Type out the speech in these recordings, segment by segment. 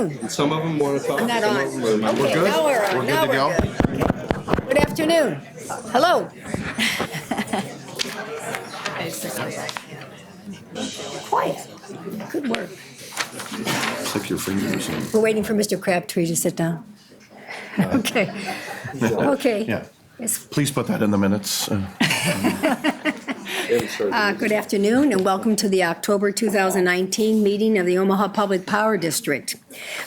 afternoon. Some of them want to talk. I'm not some on. of them are not. Okay, good? now we're on. We're good Now to go? we're good. Okay. Good afternoon. Hello. Quiet. Good work. Click your fingers and. We're waiting for Mr. Crabtree to sit down. Okay. Okay. Yeah, Yes. please put that in the minutes. Good afternoon and welcome to the October 2019 meeting of the Omaha Public Power District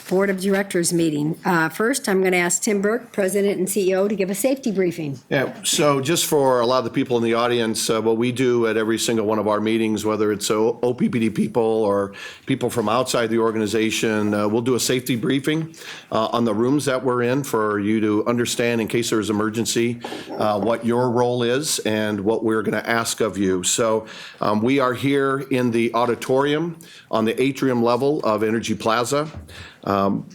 Board of Directors meeting. First, I'm going to ask Tim Burke, President and CEO, to give a safety briefing. Yeah, so just for a lot of the people in the audience, what we do at every single one of our meetings, whether it's OPPD people or people from outside the organization, we'll do a safety briefing on the rooms that we're in for you to understand in case there's emergency, what your role is and what we're going to ask of you. So we are here in the auditorium on the atrium level of Energy Plaza.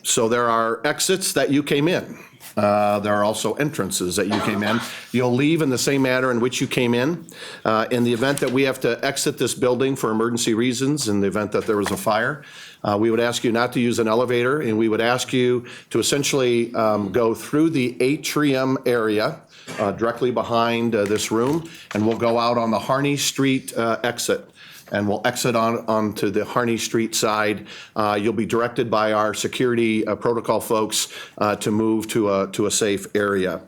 So there are exits that you came in. There are also entrances that you came in. You'll leave in the same manner in which you came in. In the event that we have to exit this building for emergency reasons, in the event that there was a fire, we would ask you not to use an elevator, and we would ask you to essentially go through the atrium area directly behind this room, and we'll go out on the Harney Street exit. And we'll exit onto the Harney Street side. You'll be directed by our security protocol folks to move to a safe area.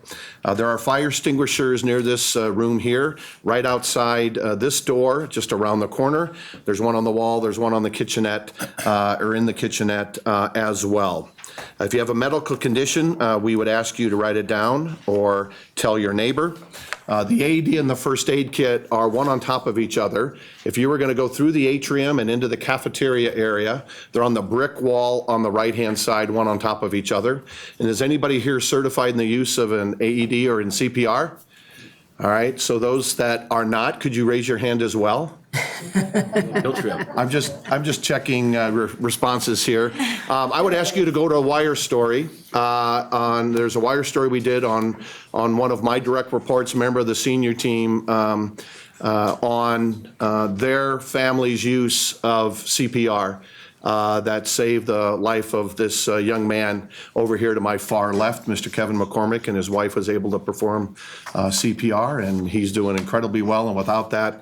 There are fire extinguishers near this room here, right outside this door, just around the corner. There's one on the wall, there's one on the kitchenette, or in the kitchenette as well. If you have a medical condition, we would ask you to write it down or tell your neighbor. The AED and the first aid kit are one on top of each other. If you were going to go through the atrium and into the cafeteria area, they're on the brick wall on the right-hand side, one on top of each other. And is anybody here certified in the use of an AED or in CPR? All right, so those that are not, could you raise your hand as well? I'm just checking responses here. I would ask you to go to a wire story. There's a wire story we did on one of my direct reports, a member of the senior team, on their family's use of CPR. That saved the life of this young man over here to my far left, Mr. Kevin McCormick, and his wife was able to perform CPR, and he's doing incredibly well, and without that,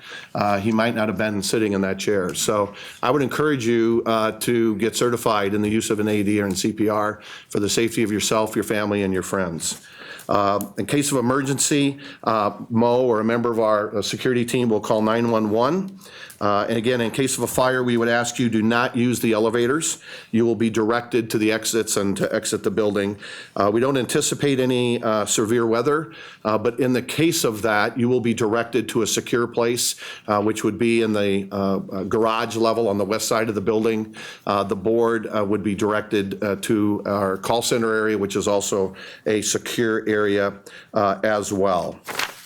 he might not have been sitting in that chair. So I would encourage you to get certified in the use of an AED or in CPR for the safety of yourself, your family, and your friends. In case of emergency, Mo or a member of our security team will call 911. And again, in case of a fire, we would ask you do not use the elevators. You will be directed to the exits and to exit the building. We don't anticipate any severe weather, but in the case of that, you will be directed to a secure place, which would be in the garage level on the west side of the building. The board would be directed to our call center area, which is also a secure area as well.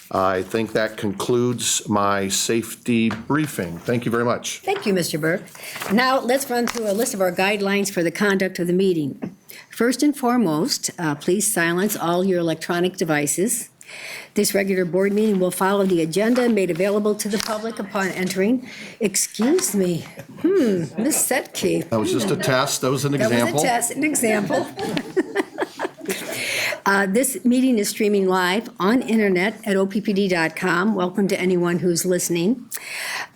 I think that concludes my safety briefing. Thank you very much. Thank you, Mr. Burke. Now, let's run through a list of our guidelines for the conduct of the meeting. First and foremost, please silence all your electronic devices. This regular board meeting will follow the agenda made available to the public upon entering. Excuse me, Ms. Setke. That was just a test. That was an example. That was a test, an example. This meeting is streaming live on internet at OPPD.com. Welcome to anyone who's listening.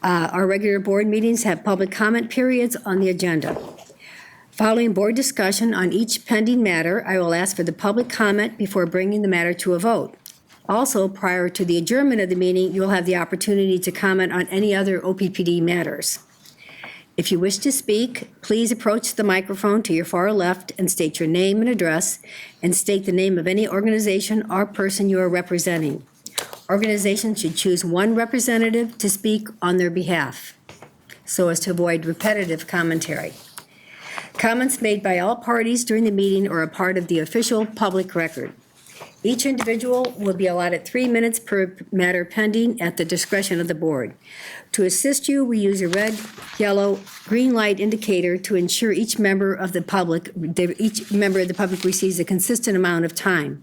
Our regular board meetings have public comment periods on the agenda. Following board discussion on each pending matter, I will ask for the public comment before bringing the matter to a vote. Also, prior to the adjournment of the meeting, you'll have the opportunity to comment on any other OPPD matters. If you wish to speak, please approach the microphone to your far left and state your name and address, and state the name of any organization or person you are representing. Organizations should choose one representative to speak on their behalf, so as to avoid repetitive commentary. Comments made by all parties during the meeting are a part of the official public record. Each individual will be allotted 3 minutes per matter pending at the discretion of the board. To assist you, we use a red, yellow, green light indicator to ensure each member of the public receives a consistent amount of time.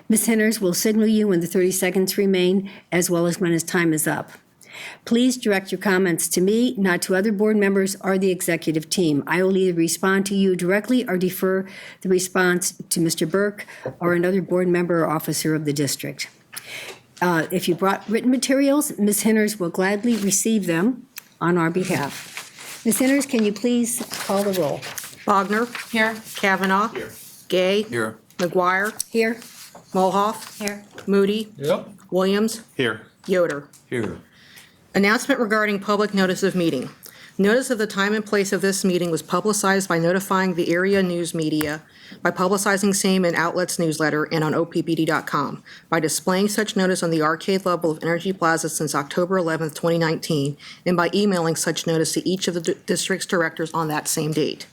Ms. Henners will signal you when the 30 seconds remain, as well as when his time is up. Please direct your comments to me, not to other board members or the executive team. I will either respond to you directly or defer the response to Mr. Burke or another board member or officer of the district. If you brought written materials, Ms. Henners will gladly receive them on our behalf. Ms. Henners, can you please call the roll? Bogner. Here. Kavanaugh. Here. Gay. Here. McGuire. Here. Mulhoff. Here. Moody. Yep. Williams. Here. Yoder. Here. Announcement regarding public notice of meeting. Notice of the time and place of this meeting was publicized by notifying the area news media, by publicizing same in Outlets newsletter and on OPPD.com, by displaying such notice on the arcade level of Energy Plaza since October 11th, 2019, and by emailing such notice to each of the district's directors on that same date.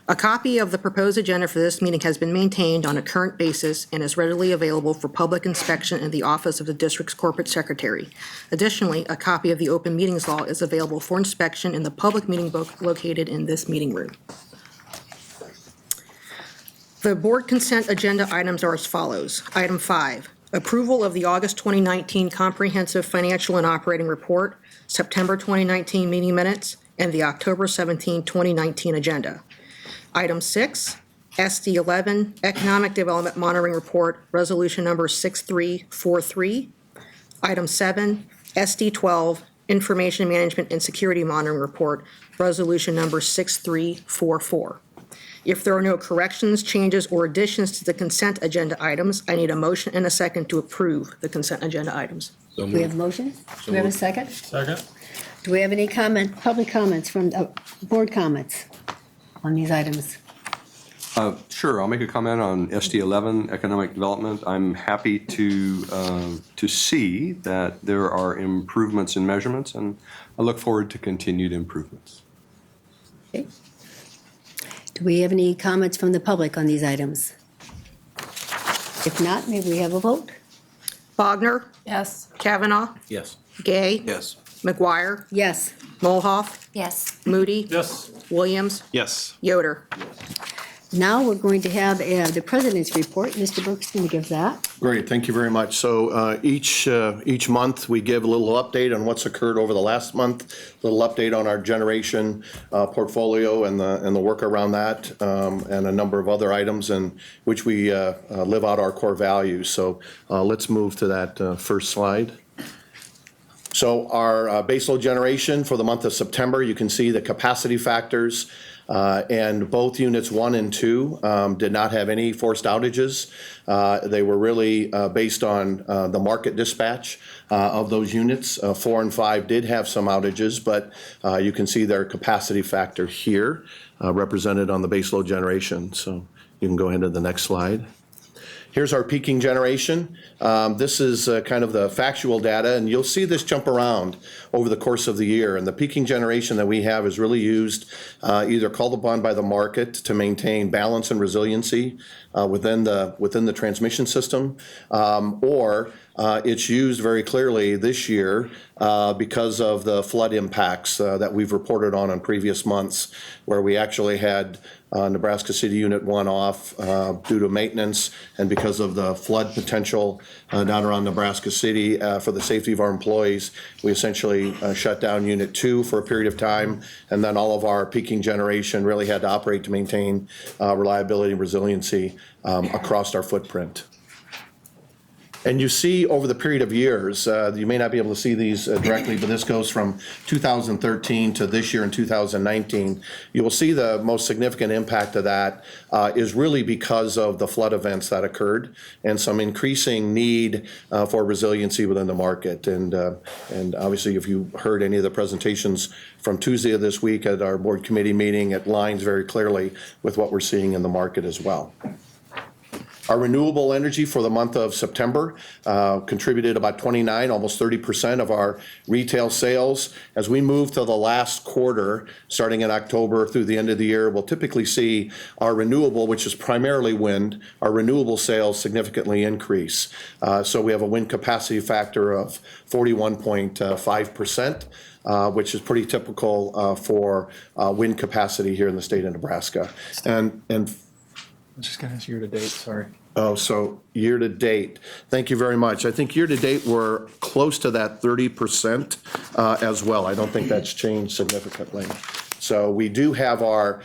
A copy of the proposed agenda for this meeting has been maintained on a current basis and is readily available for public inspection in the office of the district's corporate secretary. Additionally, a copy of the open meetings law is available for inspection in the public meeting book located in this meeting room. The board consent agenda items are as follows. Item 5, approval of the August 2019 comprehensive financial and operating report, September 2019 meeting minutes, and the October 17, 2019 agenda. Item 6, SD11 Economic Development Monitoring Report, Resolution Number 6343. Item 7, SD12 Information Management and Security Monitoring Report, Resolution Number 6344. If there are no corrections, changes, or additions to the consent agenda items, I need a motion and a second to approve the consent agenda items. Do we have a motion? Do we have a second? Second. Do we have any public comments from, board comments on these items? Sure, I'll make a comment on SD11 economic development. I'm happy to see that there are improvements in measurements, and I look forward to continued improvements. Okay. Do we have any comments from the public on these items? If not, may we have a vote? Bogner. Yes. Kavanaugh. Yes. Gay. Yes. McGuire. Yes. Mulhoff. Yes. Moody. Yes. Williams. Yes. Yoder. Now we're going to have the president's report. Mr. Burke's going to give that. Great, thank you very much. So each month, we give a little update on what's occurred over the last month, a little update on our generation portfolio and the work around that, and a number of other items in which we live out our core values. So let's move to that first slide. So our baseload generation for the month of September, you can see the capacity factors. And both units 1 and 2 did not have any forced outages. They were really based on the market dispatch of those units. 4 and 5 did have some outages, but you can see their capacity factor here represented on the baseload generation. So you can go ahead to the next slide. Here's our peaking generation. This is kind of the factual data, and you'll see this jump around over the course of the year. And the peaking generation that we have is really used, either called upon by the market to maintain balance and resiliency within the transmission system, or it's used very clearly this year because of the flood impacts that we've reported on previous months, where we actually had Nebraska City Unit 1 off due to maintenance and because of the flood potential down around Nebraska City. For the safety of our employees, we essentially shut down Unit 2 for a period of time, and then all of our peaking generation really had to operate to maintain reliability and resiliency across our footprint. And you see over the period of years, you may not be able to see these directly, but this goes from 2013 to this year in 2019. You will see the most significant impact of that is really because of the flood events that occurred and some increasing need for resiliency within the market. And obviously, if you heard any of the presentations from Tuesday of this week at our board committee meeting, it lines very clearly with what we're seeing in the market as well. Our renewable energy for the month of September contributed about 29, almost 30% of our retail sales. As we move to the last quarter, starting in October through the end of the year, we'll typically see our renewable, which is primarily wind, our renewable sales significantly increase. So we have a wind capacity factor of 41.5%. Which is pretty typical for wind capacity here in the state of Nebraska. And Just gonna ask year-to-date, sorry. Oh, so year-to-date, thank you very much. I think year-to-date, we're close to that 30% as well. I don't think that's changed significantly. So we do have our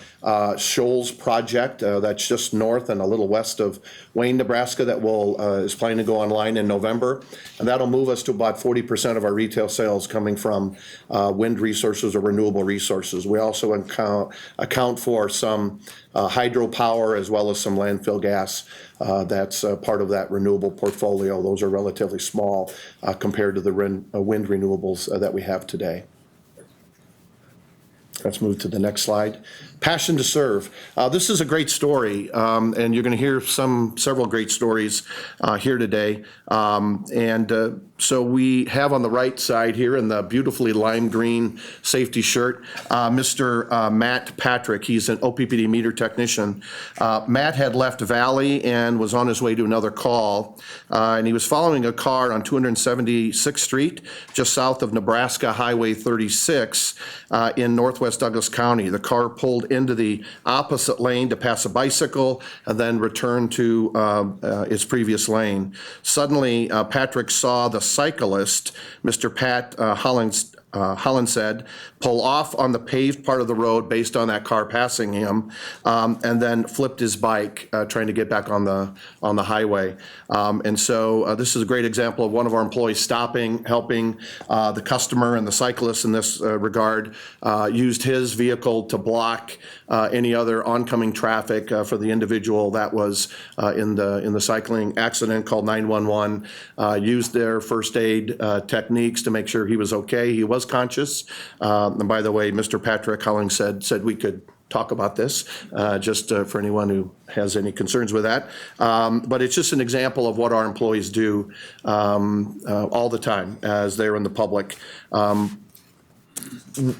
Shoals project that's just north and a little west of Wayne, Nebraska, that is planning to go online in November. And that'll move us to about 40% of our retail sales coming from wind resources or renewable resources. We also account for some hydropower as well as some landfill gas that's part of that renewable portfolio. Those are relatively small compared to the wind renewables that we have today. Let's move to the next slide. Passion to serve. This is a great story, and you're going to hear several great stories here today. So we have on the right side here in the beautifully lime green safety shirt, Mr. Matt Patrick. He's an OPPD meter technician. Matt had left Valley and was on his way to another call, and he was following a car on 276th Street, just south of Nebraska Highway 36 in northwest Douglas County. The car pulled into the opposite lane to pass a bicycle and then returned to its previous lane. Suddenly, Patrick saw the cyclist, Mr. Pat Holland said, pull off on the paved part of the road based on that car passing him, and then flipped his bike trying to get back on the highway. And so this is a great example of one of our employees stopping, helping the customer, and the cyclist in this regard used his vehicle to block any other oncoming traffic for the individual that was in the cycling accident, called 911, used their first aid techniques to make sure he was okay. He was conscious. And by the way, Mr. Patrick Holling said we could talk about this, just for anyone who has any concerns with that. But it's just an example of what our employees do all the time as they're in the public.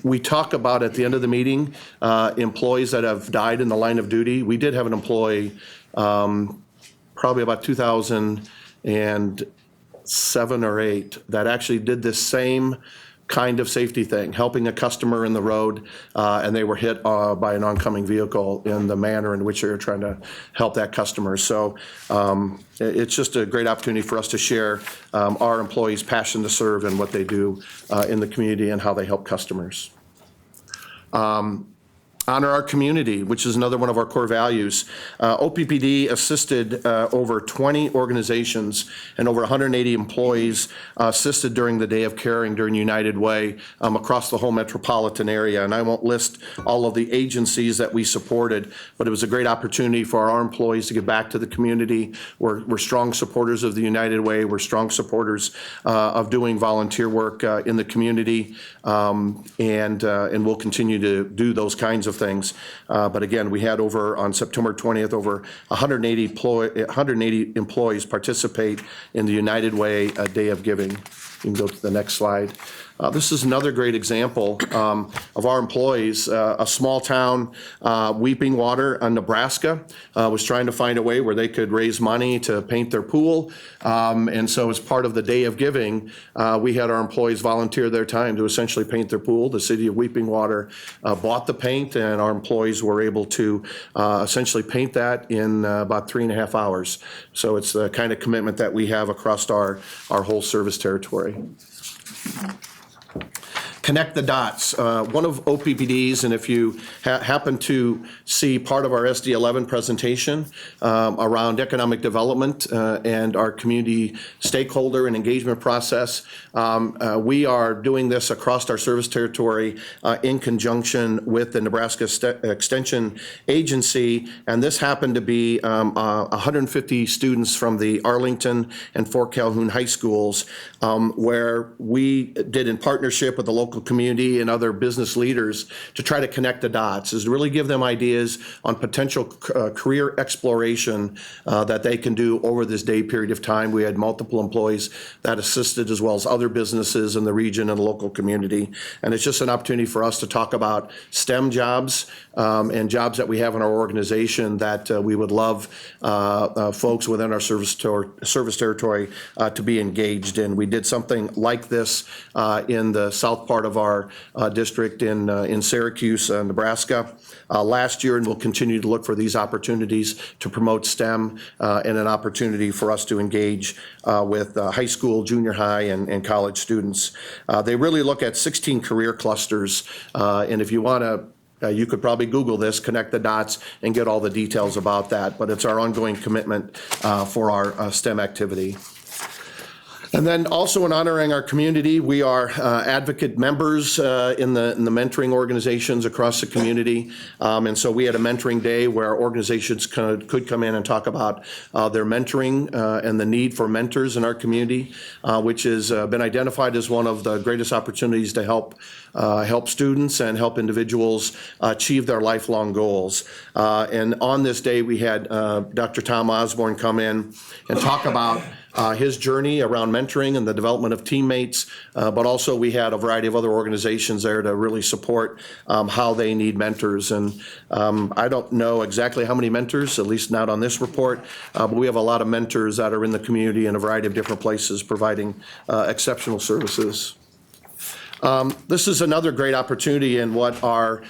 We talk about at the end of the meeting employees that have died in the line of duty. We did have an employee probably about 2007 or 8 that actually did this same kind of safety thing, helping a customer in the road, and they were hit by an oncoming vehicle in the manner in which they were trying to help that customer. So it's just a great opportunity for us to share our employees' passion to serve and what they do in the community and how they help customers. Honor our community, which is another one of our core values. OPPD assisted over 20 organizations and over 180 employees assisted during the Day of Caring during United Way across the whole metropolitan area. And I won't list all of the agencies that we supported, but it was a great opportunity for our employees to give back to the community. We're strong supporters of the United Way. We're strong supporters of doing volunteer work in the community, and we'll continue to do those kinds of things. But again, we had on September 20th, over 180 employees participate in the United Way Day of Giving. You can go to the next slide. This is another great example of our employees. A small town, Weeping Water, Nebraska, was trying to find a way where they could raise money to paint their pool. And so as part of the Day of Giving, we had our employees volunteer their time to essentially paint their pool. The city of Weeping Water bought the paint, and our employees were able to essentially paint that in about 3.5 hours. So it's the kind of commitment that we have across our whole service territory. Connect the dots. One of OPPD's, and if you happen to see part of our SD11 presentation around economic development and our community stakeholder and engagement process, we are doing this across our service territory in conjunction with the Nebraska Extension Agency, and this happened to be 150 students from the Arlington and Fort Calhoun high schools, where we did in partnership with the local community and other business leaders to try to connect the dots, is to really give them ideas on potential career exploration that they can do over this day period of time. We had multiple employees that assisted, as well as other businesses in the region and the local community. And it's just an opportunity for us to talk about STEM jobs and jobs that we have in our organization that we would love folks within our service territory to be engaged in. We did something like this in the south part part of our district in Syracuse, Nebraska, last year, and we'll continue to look for these opportunities to promote STEM and an opportunity for us to engage with high school, junior high, and college students. They really look at 16 career clusters, and if you want to, you could probably Google this, connect the dots, and get all the details about that. But it's our ongoing commitment for our STEM activity. And then also in honoring our community, we are advocate members in the mentoring organizations across the community. And so we had a mentoring day where organizations could come in and talk about their mentoring and the need for mentors in our community, which has been identified as one of the greatest opportunities to help students and help individuals achieve their lifelong goals. And on this day, we had Dr. Tom Osborne come in and talk about his journey around mentoring and the development of teammates, but also we had a variety of other organizations there to really support how they need mentors. And I don't know exactly how many mentors, at least not on this report, but we have a lot of mentors that are in the community in a variety of different places providing exceptional services. This is another great opportunity in what our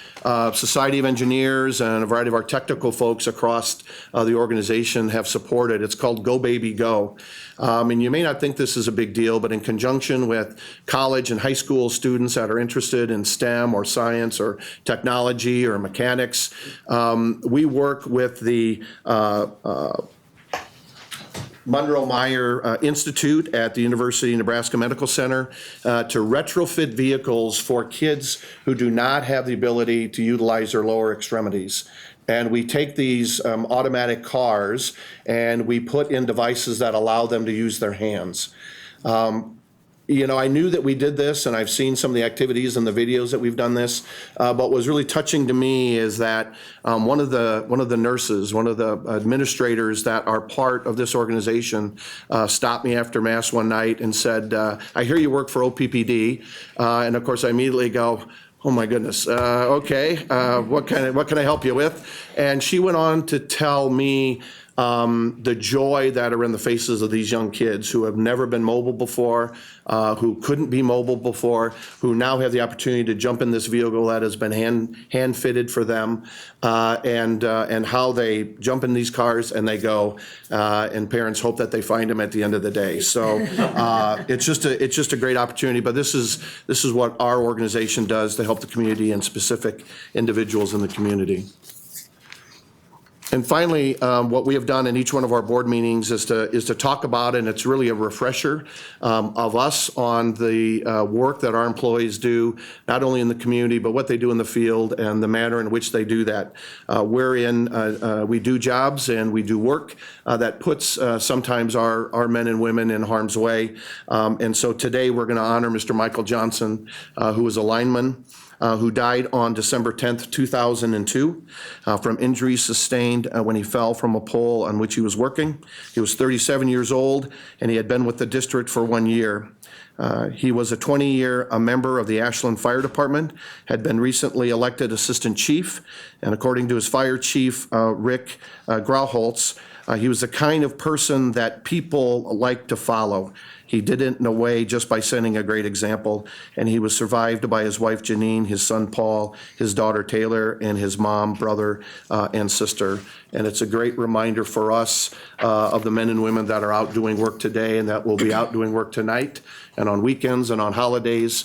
Society of Engineers and a variety of our technical folks across the organization have supported. It's called Go Baby Go. And you may not think this is a big deal, but in conjunction with college and high school students that are interested in STEM or science or technology or mechanics, we work with the Monroe Meyer Institute at the University of Nebraska Medical Center to retrofit vehicles for kids who do not have the ability to utilize their lower extremities. And we take these automatic cars and we put in devices that allow them to use their hands. You know, I knew that we did this, and I've seen some of the activities and the videos that we've done this. But what was really touching to me is that one of the nurses, one of the administrators that are part of this organization, stopped me after Mass one night and said, "I hear you work for OPPD," and of course I immediately go, "Oh my goodness, okay, what can I help you with?" And she went on to tell me the joy that are in the faces of these young kids who have never been mobile before, who couldn't be mobile before, who now have the opportunity to jump in this vehicle that has been hand fitted for them, and how they jump in these cars and they go, and parents hope that they find them at the end of the day. So it's just a great opportunity. But this is what our organization does to help the community and specific individuals in the community. And finally, what we have done in each one of our board meetings is to talk about, and it's really a refresher of us on the work that our employees do, not only in the community, but what they do in the field and the manner in which they do that. We do jobs and we do work that puts sometimes our men and women in harm's way. And so today we're going to honor Mr. Michael Johnson, who was a lineman, who died on December 10th, 2002, from injuries sustained when he fell from a pole on which he was working. He was 37 years old, and he had been with the district for 1 year. He was a 20-year member of the Ashland Fire Department, had been recently elected assistant chief, and according to his fire chief, Rick Grauholtz, he was the kind of person that people like to follow. He did it in a way just by setting a great example, and he was survived by his wife Janine, his son Paul, his daughter Taylor, and his mom, brother, and sister. And it's a great reminder for us of the men and women that are out doing work today and that will be out doing work tonight and on weekends and on holidays,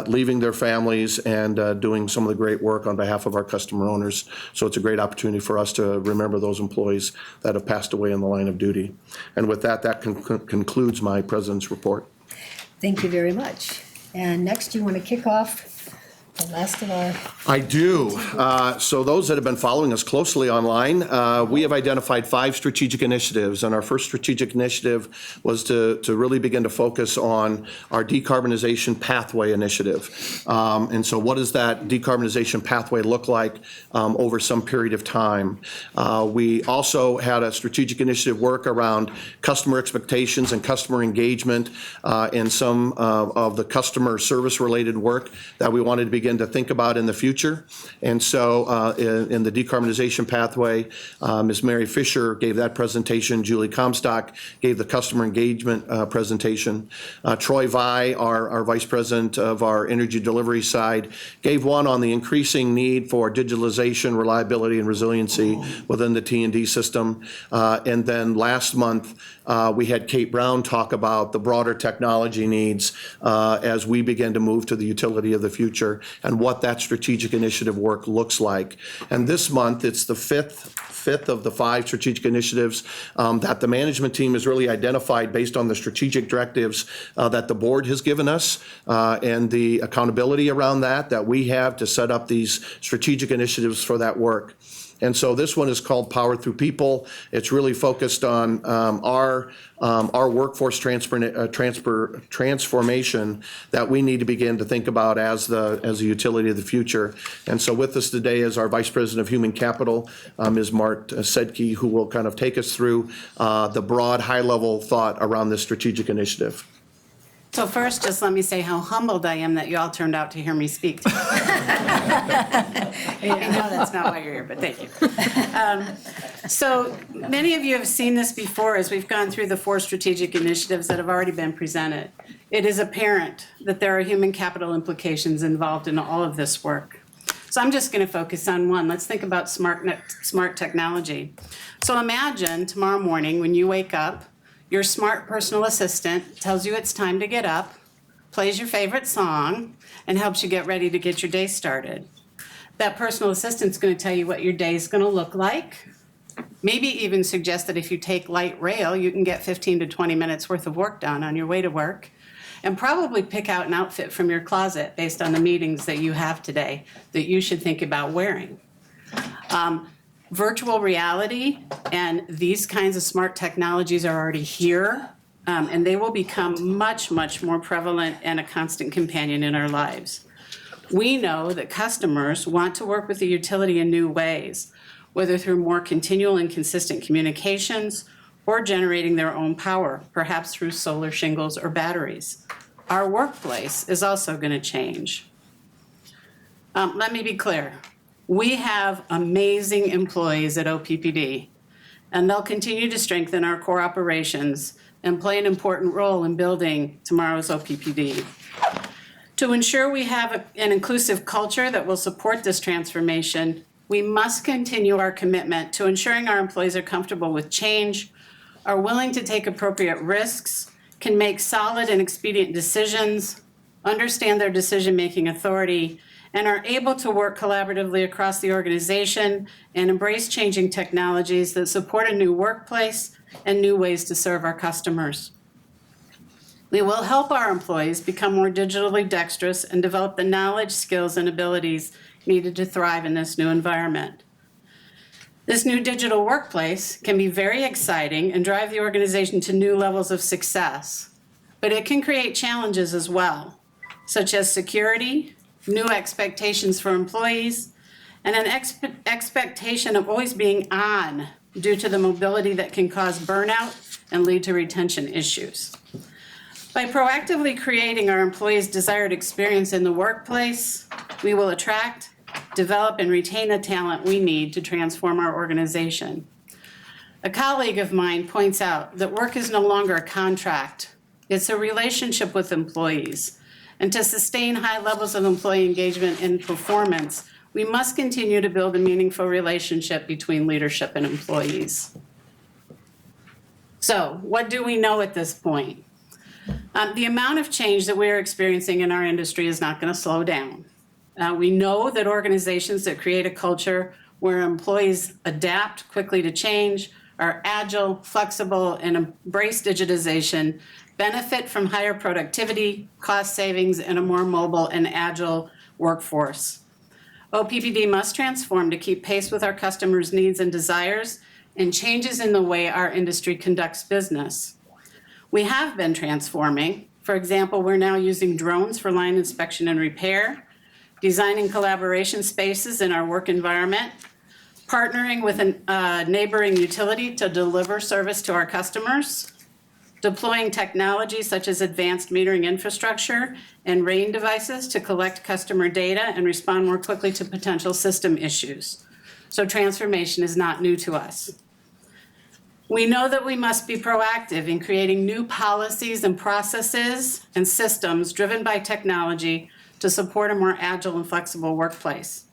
leaving their families and doing some of the great work on behalf of our customer owners. So it's a great opportunity for us to remember those employees that have passed away in the line of duty. And with that, that concludes my President's report. Thank you very much. And next, you want to kick off the last of our... I do. So those that have been following us closely online, we have identified 5 strategic initiatives, and our first strategic initiative was to really begin to focus on our decarbonization pathway initiative. And so what does that decarbonization pathway look like over some period of time? We also had a strategic initiative work around customer expectations and customer engagement and some of the customer service related work that we wanted to begin begin to think about in the future. And so in the decarbonization pathway, Ms. Mary Fisher gave that presentation. Julie Comstock gave the customer engagement presentation. Troy Vi, our Vice President of our energy delivery side, gave one on the increasing need for digitalization, reliability, and resiliency within the T&D system. And then last month, we had Kate Brown talk about the broader technology needs as we begin to move to the utility of the future and what that strategic initiative work looks like. And this month, it's the fifth of the 5 strategic initiatives that the management team has really identified based on the strategic directives that the board has given us and the accountability around that we have to set up these strategic initiatives for that work. And so this one is called Power Through People. It's really focused on our workforce transformation that we need to begin to think about as the utility of the future. And so with us today is our Vice President of Human Capital, Ms. Mart Sedke, who will kind of take us through the broad, high-level thought around this strategic initiative. So first, just let me say how humbled I am that you all turned out to hear me speak. I know that's not why you're here, but thank you. So many of you have seen this before as we've gone through the 4 strategic initiatives that have already been presented. It is apparent that there are human capital implications involved in all of this work. So I'm just going to focus on one. Let's think about smart technology. So imagine tomorrow morning when you wake up, your smart personal assistant tells you it's time to get up, plays your favorite song, and helps you get ready to get your day started. That personal assistant's going to tell you what your day is going to look like, maybe even suggest that if you take light rail, you can get 15 to 20 minutes worth of work done on your way to work, and probably pick out an outfit from your closet based on the meetings that you have today that you should think about wearing. Virtual reality and these kinds of smart technologies are already here, and they will become much, much more prevalent and a constant companion in our lives. We know that customers want to work with the utility in new ways, whether through more continual and consistent communications or generating their own power, perhaps through solar shingles or batteries. Our workplace is also going to change. Let me be clear. We have amazing employees at OPPD, and they'll continue to strengthen our core operations and play an important role in building tomorrow's OPPD. To ensure we have an inclusive culture that will support this transformation, we must continue our commitment to ensuring our employees are comfortable with change, are willing to take appropriate risks, can make solid and expedient decisions, understand their decision-making authority, and are able to work collaboratively across the organization and embrace changing technologies that support a new workplace and new ways to serve our customers. We will help our employees become more digitally dexterous and develop the knowledge, skills, and abilities needed to thrive in this new environment. This new digital workplace can be very exciting and drive the organization to new levels of success, but it can create challenges as well, such as security, new expectations for employees, and an expectation of always being on due to the mobility that can cause burnout and lead to retention issues. By proactively creating our employees' desired experience in the workplace, we will attract, develop, and retain the talent we need to transform our organization. A colleague of mine points out that work is no longer a contract. It's a relationship with employees. And to sustain high levels of employee engagement and performance, we must continue to build a meaningful relationship between leadership and employees. So, what do we know at this point? The amount of change that we're experiencing in our industry is not going to slow down. We know that organizations that create a culture where employees adapt quickly to change, are agile, flexible, and embrace digitization benefit from higher productivity, cost savings, and a more mobile and agile workforce. OPPD must transform to keep pace with our customers' needs and desires and changes in the way our industry conducts business. We have been transforming. For example, we're now using drones for line inspection and repair, designing collaboration spaces in our work environment, partnering with a neighboring utility to deliver service to our customers, deploying technology such as advanced metering infrastructure and RAIN devices to collect customer data and respond more quickly to potential system issues. So transformation is not new to us. We know that we must be proactive in creating new policies and processes and systems driven by technology to support a more agile and flexible workplace.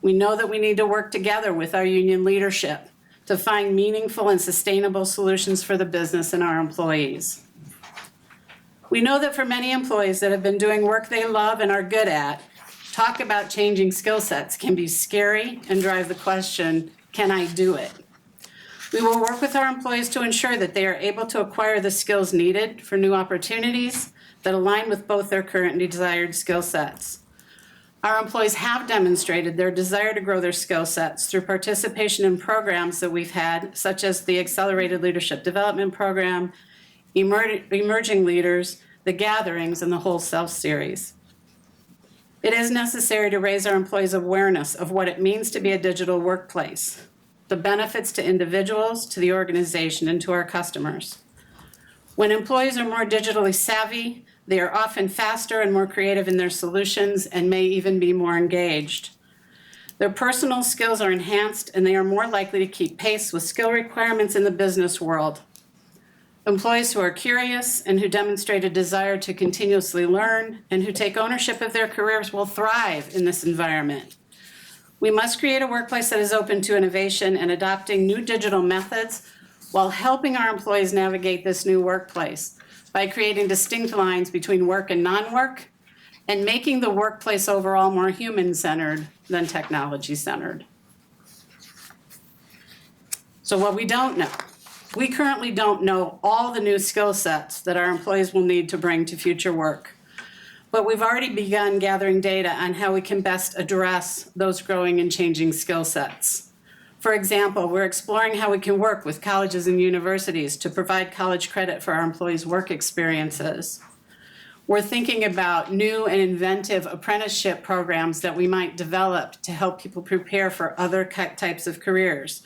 We know that we need to work together with our union leadership to find meaningful and sustainable solutions for the business and our employees. We know that for many employees that have been doing work they love and are good at, talk about changing skill sets can be scary and drive the question, can I do it? We will work with our employees to ensure that they are able to acquire the skills needed for new opportunities that align with both their current and desired skill sets. Our employees have demonstrated their desire to grow their skill sets through participation in programs that we've had, such as the Accelerated Leadership Development Program, Emerging Leaders, the Gatherings, and the Whole Self series. It is necessary to raise our employees' awareness of what it means to be a digital workplace, the benefits to individuals, to the organization, and to our customers. When employees are more digitally savvy, they are often faster and more creative in their solutions and may even be more engaged. Their personal skills are enhanced and they are more likely to keep pace with skill requirements in the business world. Employees who are curious and who demonstrate a desire to continuously learn and who take ownership of their careers will thrive in this environment. We must create a workplace that is open to innovation and adopting new digital methods while helping our employees navigate this new workplace by creating distinct lines between work and non-work and making the workplace overall more human-centered than technology-centered. So what we don't know. We currently don't know all the new skill sets that our employees will need to bring to future work. But we've already begun gathering data on how we can best address those growing and changing skill sets. For example, we're exploring how we can work with colleges and universities to provide college credit for our employees' work experiences. We're thinking about new and inventive apprenticeship programs that we might develop to help people prepare for other types of careers.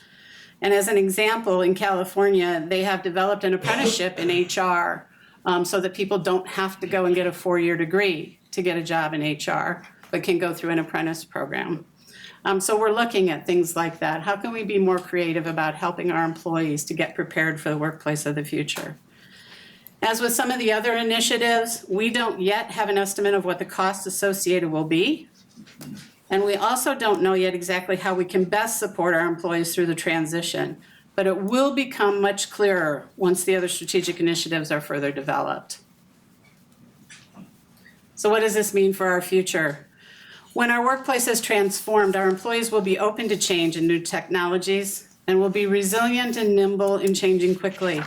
And as an example, in California, they have developed an apprenticeship in HR so that people don't have to go and get a 4-year degree to get a job in HR, but can go through an apprentice program. So we're looking at things like that. How can we be more creative about helping our employees to get prepared for the workplace of the future? As with some of the other initiatives, we don't yet have an estimate of what the costs associated will be. And we also don't know yet exactly how we can best support our employees through the transition. But it will become much clearer once the other strategic initiatives are further developed. So what does this mean for our future? When our workplace is transformed, our employees will be open to change and new technologies and will be resilient and nimble in changing quickly.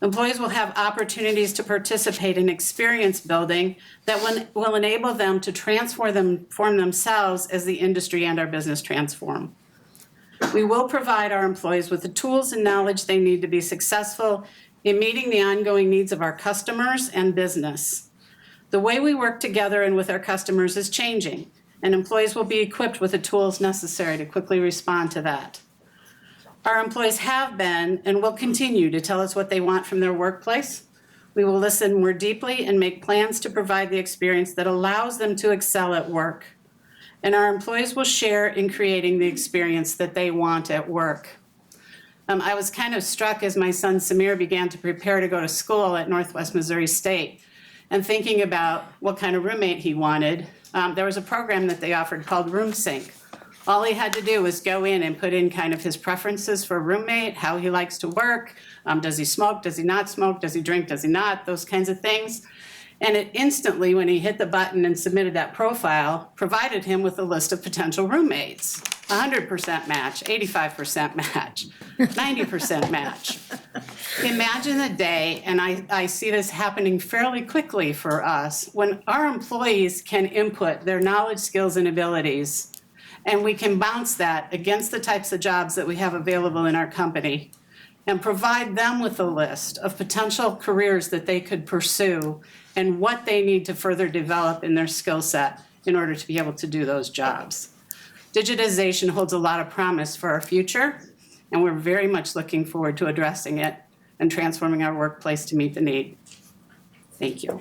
Employees will have opportunities to participate in experience building that will enable them to transform themselves as the industry and our business transform. We will provide our employees with the tools and knowledge they need to be successful in meeting the ongoing needs of our customers and business. The way we work together and with our customers is changing, and employees will be equipped with the tools necessary to quickly respond to that. Our employees have been and will continue to tell us what they want from their workplace. We will listen more deeply and make plans to provide the experience that allows them to excel at work. And our employees will share in creating the experience that they want at work. I was kind of struck as my son Samir began to prepare to go to school at Northwest Missouri State and thinking about what kind of roommate he wanted. There was a program that they offered called Room Sync. All he had to do was go in and put in kind of his preferences for a roommate, how he likes to work, does he smoke, does he not smoke, does he drink, does he not, those kinds of things. And it instantly, when he hit the button and submitted that profile, provided him with a list of potential roommates. 100% match, 85% match, 90% match. Imagine the day, and I see this happening fairly quickly for us, when our employees can input their knowledge, skills, and abilities, and we can bounce that against the types of jobs that we have available in our company and provide them with a list of potential careers that they could pursue and what they need to further develop in their skill set in order to be able to do those jobs. Digitization holds a lot of promise for our future, and we're very much looking forward to addressing it and transforming our workplace to meet the need. Thank you.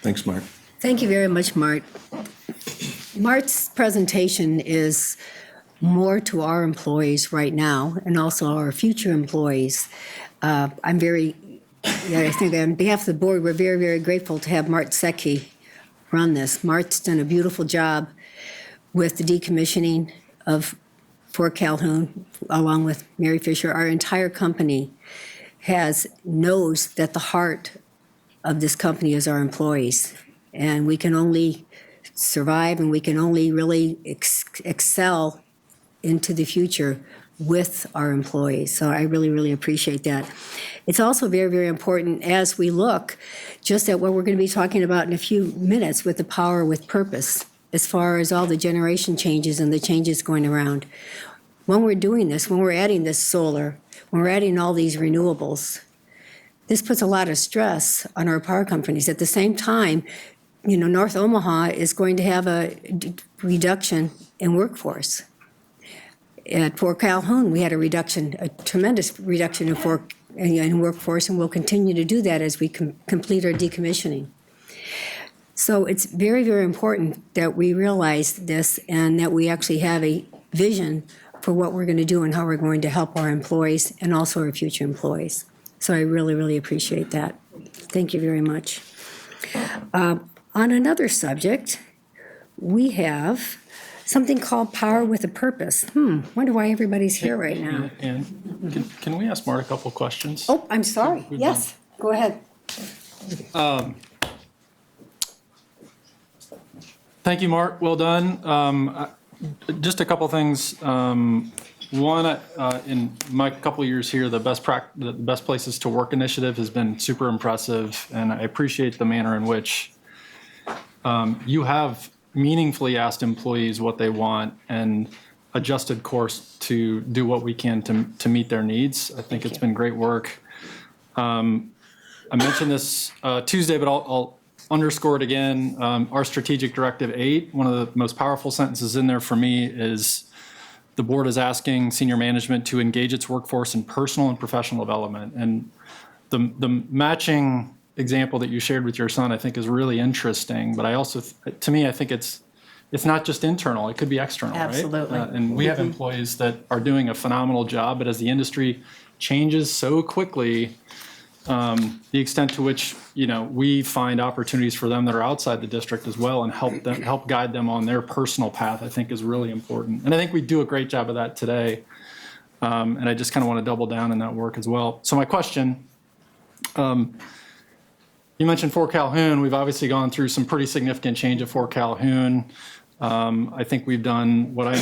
Thanks, Mark. Thank you very much, Mart. Mart's presentation is more to our employees right now and also our future employees. I think on behalf of the board, we're very, very grateful to have Mart Secchi run this. Mart's done a beautiful job with the decommissioning of Fort Calhoun, along with Mary Fisher. Our entire company knows that the heart of this company is our employees. And we can only survive and we can only really excel into the future with our employees. So I really, really appreciate that. It's also very, very important as we look just at what we're going to be talking about in a few minutes with the power with purpose, as far as all the generation changes and the changes going around. When we're doing this, when we're adding this solar, when we're adding all these renewables, this puts a lot of stress on our power companies. At the same time, North Omaha is going to have a reduction in workforce. At Fort Calhoun, we had a tremendous reduction in workforce, and we'll continue to do that as we complete our decommissioning. So it's very, very important that we realize this and that we actually have a vision for what we're going to do and how we're going to help our employees and also our future employees. So I really, really appreciate that. Thank you very much. On another subject, we have something called Power with a Purpose. Wonder why everybody's here right now. And can we ask Mark a couple questions? Oh, I'm sorry. Yes, go ahead. Thank you, Mark. Well done. Just a couple things. One, in my couple of years here, the best places to work initiative has been super impressive, and I appreciate the manner in which you have meaningfully asked employees what they want and adjusted course to do what we can to meet their needs. I think it's been great work. I mentioned this Tuesday, but I'll underscore it again. Our Strategic Directive 8, one of the most powerful sentences in there for me is the board is asking senior management to engage its workforce in personal and professional development. And the matching example that you shared with your son, I think, is really interesting. But I also, to me, I think it's not just internal; it could be external, Absolutely. Right? And we have employees that are doing a phenomenal job, but as the industry changes so quickly, the extent to which we find opportunities for them that are outside the district as well and help guide them on their personal path, I think, is really important. And I think we do a great job of that today. And I just kind of want to double down in that work as well. So my question. You mentioned Fort Calhoun. We've obviously gone through some pretty significant change at Fort Calhoun. I think we've done what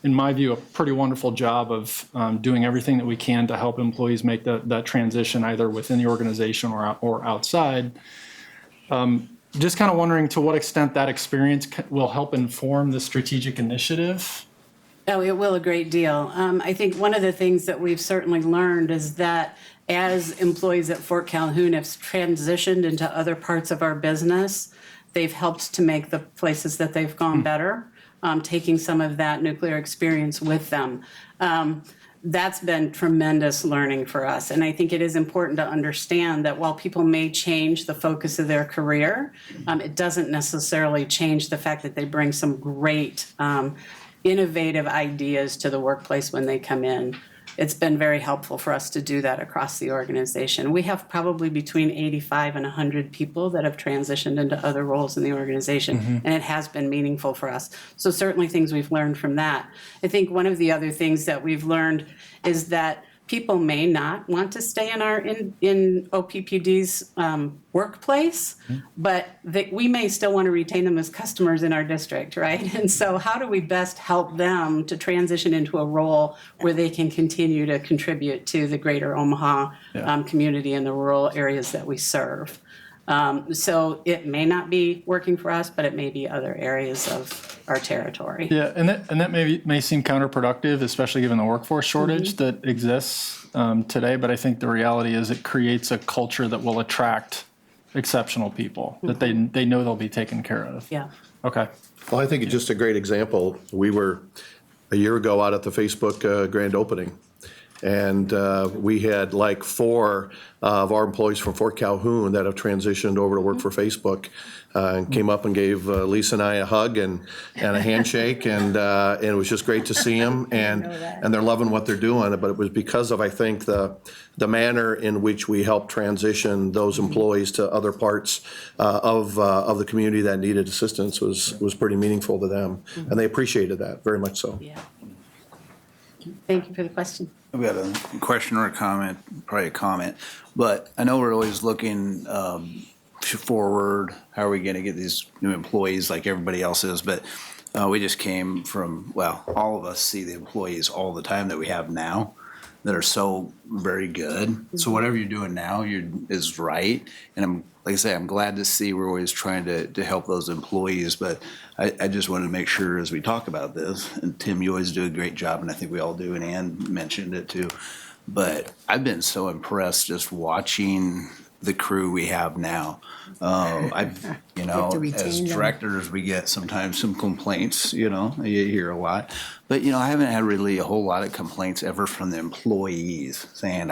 in my view, a pretty wonderful job of doing everything that we can to help employees make that transition either within the organization or outside. Just kind of wondering to what extent that experience will help inform the strategic initiative. Oh, it will a great deal. I think one of the things that we've certainly learned is that as employees at Fort Calhoun have transitioned into other parts of our business, they've helped to make the places that they've gone better, taking some of that nuclear experience with them. That's been tremendous learning for us. And I think it is important to understand that while people may change the focus of their career, it doesn't necessarily change the fact that they bring some great innovative ideas to the workplace when they come in. It's been very helpful for us to do that across the organization. We have probably between 85 and 100 people that have transitioned into other roles in the organization, and it has been meaningful for us. So certainly things we've learned from that. I think one of the other things that we've learned is that people may not want to stay in OPPD's workplace, but we may still want to retain them as customers in our district, right? And so how do we best help them to transition into a role where they can continue to contribute to the greater Omaha community and the rural areas that we serve? So it may not be working for us, but it may be other areas of our territory. Yeah, and that may seem counterproductive, especially given the workforce shortage that exists today. But I think the reality is it creates a culture that will attract exceptional people that they know they'll be taken care of. Yeah. Okay. Well, I think it's just a great example. We were a year ago out at the Facebook grand opening, And we had like 4 of our employees from Fort Calhoun that have transitioned over to work for Facebook, and came up and gave Lisa and I a hug and a handshake, and it was just great to see them, and they're loving what they're doing. But it was because of, I think, the manner in which we helped transition those employees to other parts of the community that needed assistance was pretty meaningful to them, and they appreciated that very much so. Yeah. Thank you for the question. I've got a question or a comment, probably a comment, but I know we're always looking forward. How are we going to get these new employees like everybody else is? But we just came from, well, all of us see the employees all the time that we have now that are so very good. So whatever you're doing now is right. And like I say, I'm glad to see we're always trying to help those employees. But I just wanted to make sure as we talk about this, and Tim, you always do a great job, and I think we all do, and Ann mentioned it too. But I've been so impressed just watching the crew we have now. I've, to retain as them. directors, we get sometimes some complaints, you hear a lot. But, I haven't had really a whole lot of complaints ever from the employees saying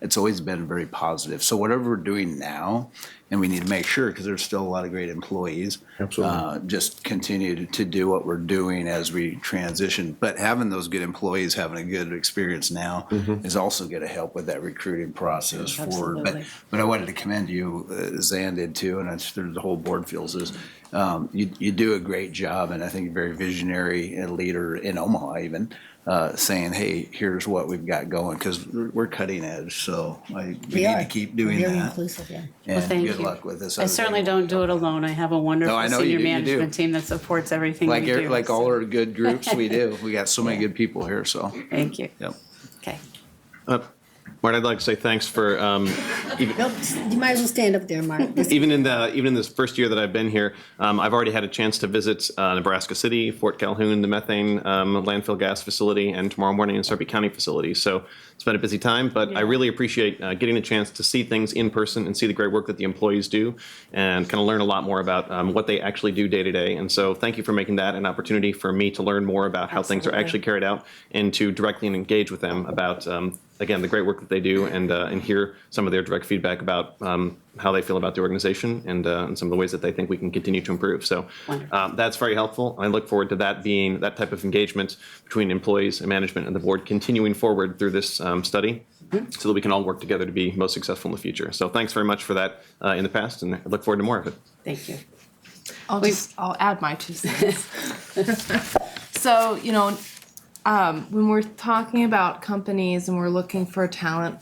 it's always been very positive. So whatever we're doing now, and we need to make sure, because there's still a lot of great employees. Absolutely. Just continue to do what we're doing as we transition. But having those good employees, having a good experience now is also going to help with that recruiting process forward. Absolutely. But I wanted to commend you, Zan did too, and I'm sure the whole board feels this. You do a great job, and I think you're very visionary and leader in Omaha even, saying, hey, here's what we've got going, because we're cutting edge, so we need to keep doing Very that. inclusive, yeah. And Thank good you. luck with this. I certainly don't do it alone. I have a wonderful No, I know senior you do. management team that supports everything we do. Like all our good groups, we do. We got so many good people here, so. Thank you. Yep. Okay. Mark, I'd like to say thanks for Nope, you might as well stand up there, Mark. even in this first year that I've been here. I've already had a chance to visit Nebraska City, Fort Calhoun, the methane landfill gas facility, and tomorrow morning in Sarpy County facility. So it's been a busy time, but I really appreciate getting a chance to see things in person and see the great work that the employees do, and kind of learn a lot more about what they actually do day to day. And so thank you for making that an opportunity for me to learn more about how things are actually carried out, and to directly engage with them about again, the great work that they do, and hear some of their direct feedback about how they feel about the organization, and some of the ways that they think we can continue to improve. So that's very helpful. I look forward to that being that type of engagement between employees and management and the board continuing forward through this study, so that we can all work together to be most successful in the future. So thanks very much for that in the past, and I look forward to more of it. Thank you. I'll add my 2 cents. So, when we're talking about companies and we're looking for talent,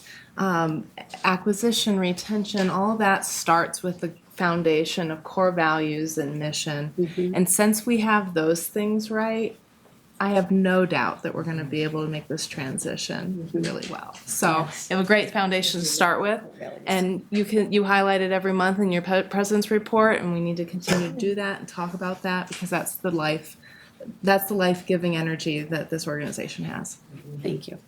acquisition, retention, all of that starts with the foundation of core values and mission. And since we have those things right, I have no doubt that we're going to be able to make this transition really well. So you have a great foundation to start with, and you highlight it every month in your president's report, and we need to continue to do that and talk about that, because that's the life-giving energy that this organization has. Thank you.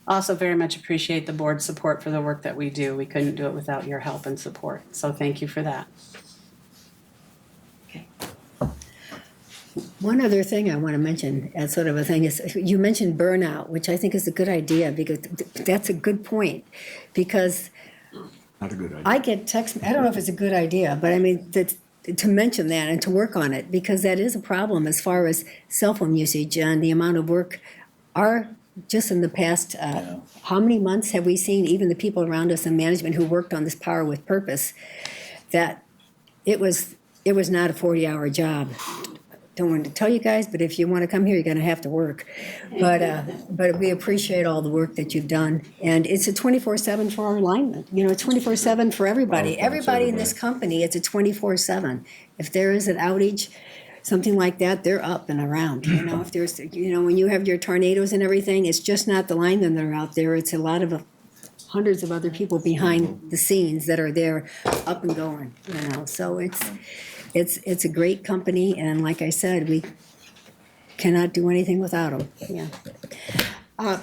Also very much appreciate the board's support for the work that we do. We couldn't do it without your help and support. So thank you for that. Okay. One other thing I want to mention as sort of a thing is, you mentioned burnout, which I think is a good idea, because that's a good point. Because Not a good idea. I get text, I don't know if it's a good idea, but I mean, to mention that and to work on it, because that is a problem as far as cell phone usage and the amount of work. Just in the past, how many months have we seen, even the people around us in management who worked on this Power with Purpose, that it was not a 40-hour job. Don't want to tell you guys, but if you want to come here, you're going to have to work. But we appreciate all the work that you've done, and it's a 24/7 for our linemen. 24/7 for everybody. Everybody in this company, it's a 24/7. If there is an outage, something like that, they're up and around. If there's, when you have your tornadoes and everything, it's just not the linemen that are out there. It's a lot of hundreds of other people behind the scenes that are there, up and going. So it's a great company, and like I said, we cannot do anything without them. Yeah.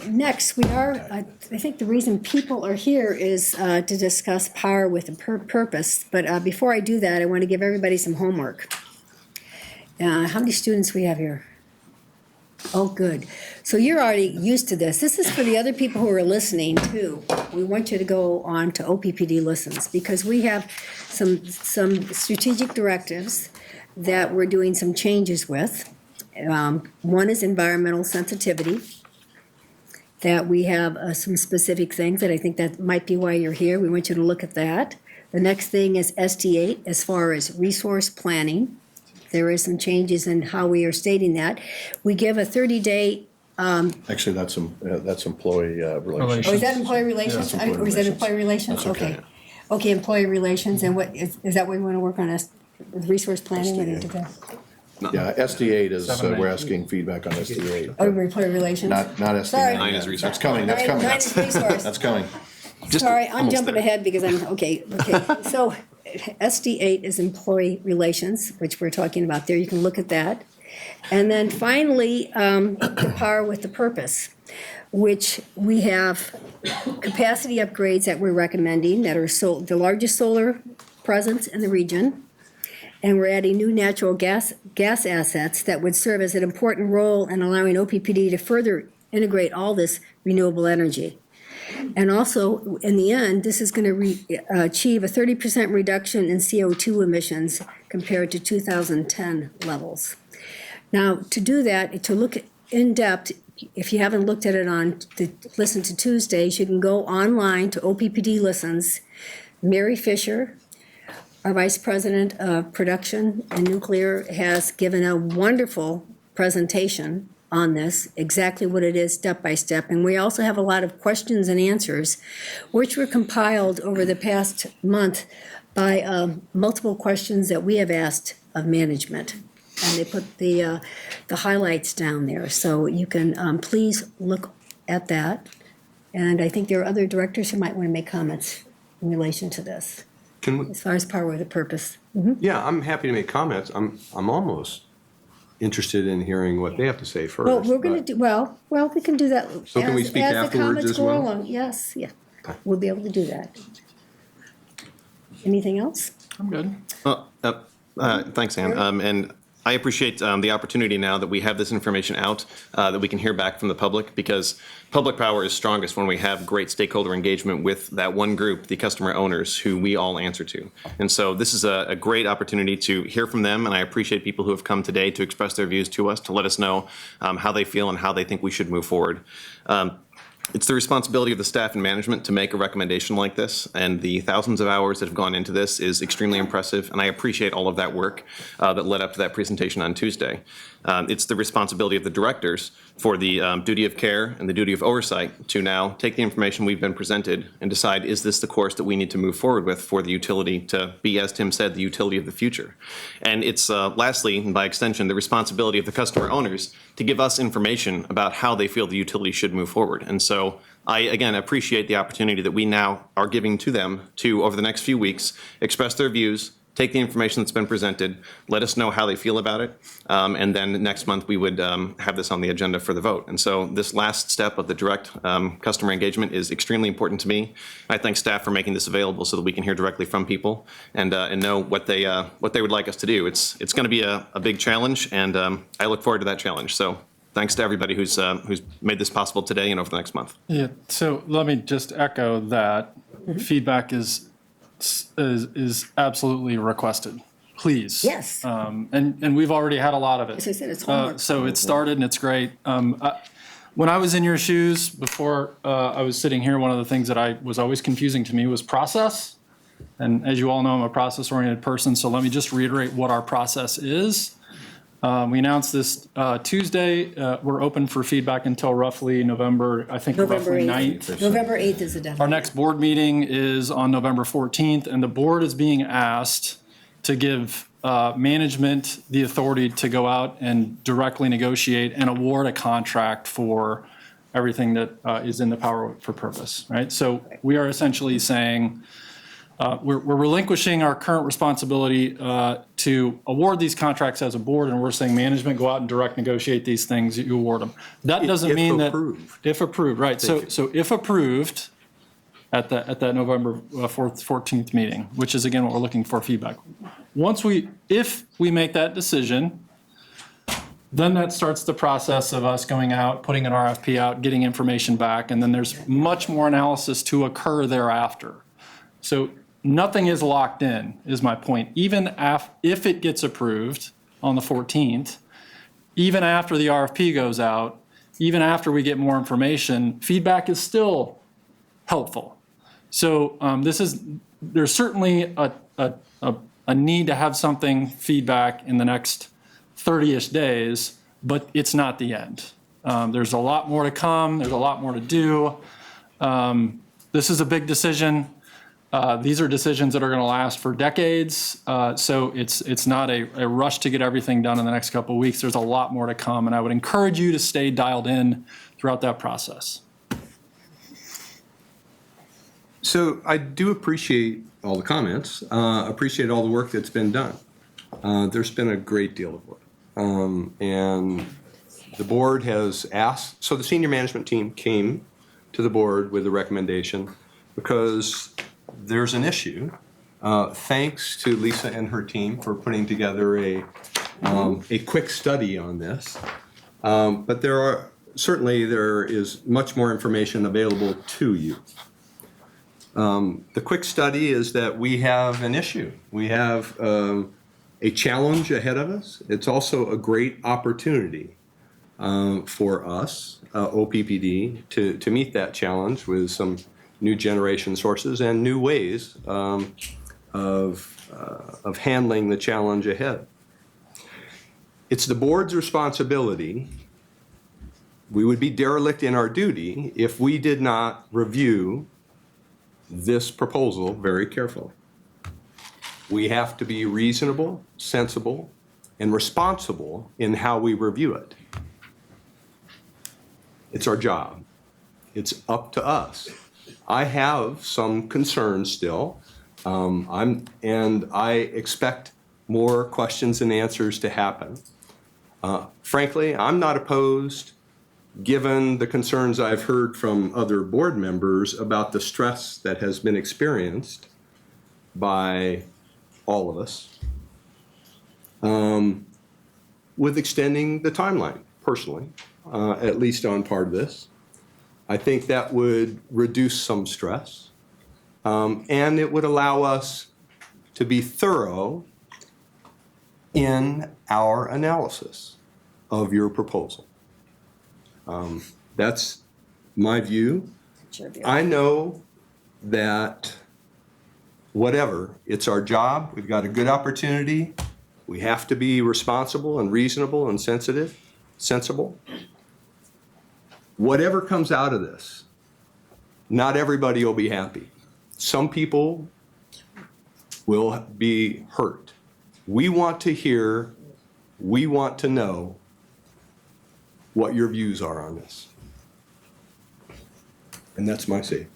Next, I think the reason people are here is to discuss Power with a Purpose. But before I do that, I want to give everybody some homework. How many students we have here? Oh, good. So you're already used to this. This is for the other people who are listening too. We want you to go on to OPPD Listens because we have some strategic directives that we're doing some changes with. One is environmental sensitivity, that we have some specific things that I think that might be why you're here. We want you to look at that. The next thing is ST8 as far as resource planning. There is some changes in how we are stating that. We give a 30-day. Actually, that's employee relations. Oh, is that employee relations? Yeah, that's Or is that employee relations? That's okay. Okay, employee relations, and what, is that what we want to work on, resource planning? We need to go. Yeah, SD8 is, 7 and we're 8. asking feedback on SD8. Oh, employee relations? Not SD9. Sorry. Nine is research. That's coming, that's coming. Nine is resource. That's coming. Sorry, I'm almost jumping there. ahead because I'm, okay. So SD8 is employee relations, which we're talking about there. You can look at that. And then finally, the power with the purpose, which we have capacity upgrades that we're recommending that are the largest solar presence in the region. And we're adding new natural gas assets that would serve as an important role in allowing OPPD to further integrate all this renewable energy. And also, in the end, this is going to achieve a 30% reduction in CO2 emissions compared to 2010 levels. Now, to do that, to look in depth, if you haven't looked at it on the Listen to Tuesdays, you can go online to OPPD Listens. Mary Fisher, our Vice President of Production and Nuclear, has given a wonderful presentation on this, exactly what it is step by step. And we also have a lot of questions and answers, which were compiled over the past month by multiple questions that we have asked of management. And they put the highlights down there. So you can please look at that. And I think there are other directors who might want to make comments in relation to this, Can we, as far as power with a purpose. yeah, I'm happy to make comments. I'm almost interested in hearing what they have to say first. Well, we're going to but- do, well, we can do that. So can we speak as the afterwards comments as go well? along. Yes, yeah, we'll be able to do that. Anything else? I'm good. Thanks, Ann. And I appreciate the opportunity now that we have this information out, that we can hear back from the public, because public power is strongest when we have great stakeholder engagement with that one group, the customer owners, who we all answer to. And so this is a great opportunity to hear from them, and I appreciate people who have come today to express their views to us, to let us know how they feel and how they think we should move forward. It's the responsibility of the staff and management to make a recommendation like this, and the thousands of hours that have gone into this is extremely impressive, and I appreciate all of that work that led up to that presentation on Tuesday. It's the responsibility of the directors for the duty of care and the duty of oversight to now take the information we've been presented and decide, is this the course that we need to move forward with for the utility to be, as Tim said, the utility of the future. And it's lastly, and by extension, the responsibility of the customer owners to give us information about how they feel the utility should move forward. And so I, again, appreciate the opportunity that we now are giving to them to, over the next few weeks, express their views, take the information that's been presented, let us know how they feel about it, and then next month we would have this on the agenda for the vote. And so this last step of the direct customer engagement is extremely important to me. I thank staff for making this available so that we can hear directly from people and know what they would like us to do. It's going to be a big challenge, and I look forward to that challenge. So thanks to everybody who's made this possible today and over the next month. Yeah, so let me just echo that feedback is absolutely requested, please. Yes. And we've already had a lot of it. As I said, it's homework. So it started and it's great. When I was in your shoes before I was sitting here, one of the things that was always confusing to me was process. And as you all know, I'm a process-oriented person, so let me just reiterate what our process is. We announced this Tuesday. We're open for feedback until roughly November 9th. November 8th is the deadline. Our next board meeting is on November 14th, and the board is being asked to give management the authority to go out and directly negotiate and award a contract for everything that is in the power for purpose, right? So we are essentially saying, we're relinquishing our current responsibility to award these contracts as a board, and we're saying management go out and direct negotiate these things, you award them. That doesn't If mean that. approved. If approved, right. So if approved at that November 14th meeting, which is again what we're looking for feedback. If we make that decision, Then that starts the process of us going out, putting an RFP out, getting information back, and then there's much more analysis to occur thereafter. So nothing is locked in, is my point. Even if it gets approved on the 14th, even after the RFP goes out, even after we get more information, feedback is still helpful. So there's certainly a need to have something feedback in the next 30-ish days, but it's not the end. There's a lot more to come. There's a lot more to do. This is a big decision. These are decisions that are going to last for decades. So it's not a rush to get everything done in the next couple of weeks. There's a lot more to come, and I would encourage you to stay dialed in throughout that process. So I do appreciate all the comments, appreciate all the work that's been done. There's been a great deal of work. And the board has asked, so the senior management team came to the board with a recommendation because there's an issue. Thanks to Lisa and her team for putting together a quick study on this. But there is much more information available to you. The quick study is that we have an issue. We have a challenge ahead of us. It's also a great opportunity for us, OPPD, to meet that challenge with some new generation sources and new ways of handling the challenge ahead. It's the board's responsibility. We would be derelict in our duty if we did not review this proposal very carefully. We have to be reasonable, sensible, and responsible in how we review it. It's our job. It's up to us. I have some concerns still, and I expect more questions and answers to happen. Frankly, I'm not opposed, given the concerns I've heard from other board members about the stress that has been experienced by all of us, with extending the timeline, personally, at least on part of this. I think that would reduce some stress, and it would allow us to be thorough in our analysis of your proposal. That's my view. I know that whatever, it's our job. We've got a good opportunity. We have to be responsible and reasonable and sensible. Whatever comes out of this, not everybody will be happy. Some people will be hurt. We want to hear, we want to know what your views are on this. And that's my say.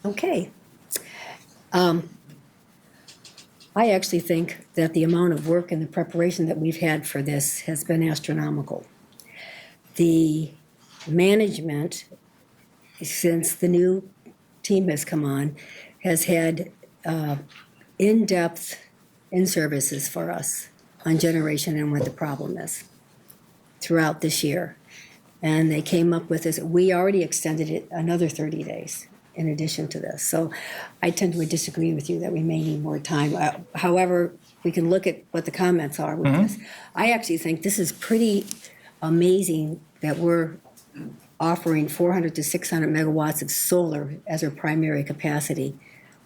Okay. I actually think that the amount of work and the preparation that we've had for this has been astronomical. The management, since the new team has come on, has had in-depth in-services for us on generation and what the problem is throughout this year. And they came up with this. We already extended it another 30 days in addition to this. So I tend to disagree with you that we may need more time. However, we can look at what the comments are with this. I actually think this is pretty amazing that we're offering 400 to 600 megawatts of solar as our primary capacity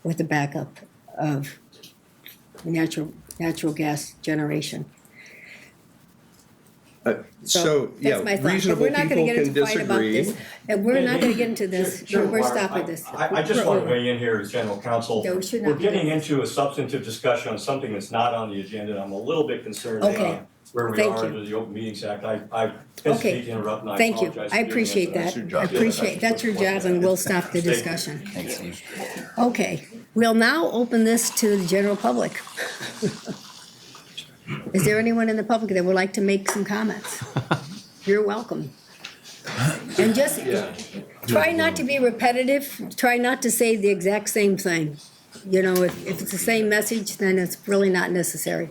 with the backup of natural gas generation. So, yeah, That's my thought. But reasonable we're not people gonna get can into a fight about disagree. this. And we're not gonna get into this. We're stopping this. I just want to weigh in here as general counsel. Yeah, we should not We're be getting doing into a substantive discussion on something that's not on the agenda. I'm a little bit concerned Okay. on where we Thank are you. under the Open Meetings Act. I hesitate Okay. to interrupt, and I Thank you. apologize. I for doing appreciate but that. I appreciate, that's your job, and we'll stop the discussion. Thanks, Steve. Okay, we'll now open this to the general public. Is there anyone in the public that would like to make some comments? You're welcome. And just try not to be repetitive, try not to say the exact same thing. You know, if it's the same message, then it's really not necessary.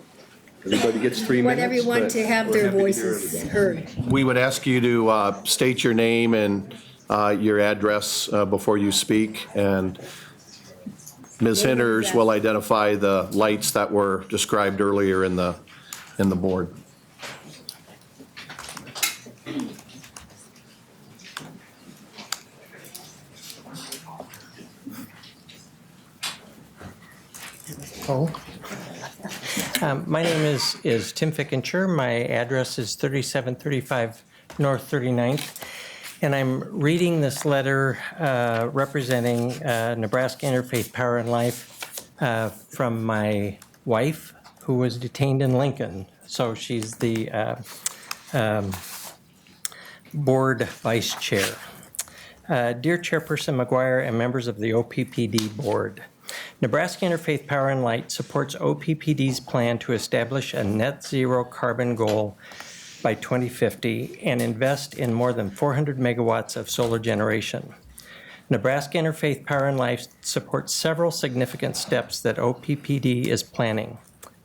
Everybody gets 3 minutes. Want everyone but to have we're their happy to hear voices everybody. heard. We would ask you to state your name and your address before you speak, and Ms. Hinders will identify the lights that were described earlier in the board. My name is Tim Fickencher. My address is 3735 North 39th. And I'm reading this letter representing Nebraska Interfaith Power and Life from my wife, who was detained in Lincoln. So she's the board vice chair. Dear Chairperson McGuire and members of the OPPD board, Nebraska Interfaith Power and Light supports OPPD's plan to establish a net zero carbon goal by 2050 and invest in more than 400 megawatts of solar generation. Nebraska Interfaith Power and Life supports several significant steps that OPPD is planning.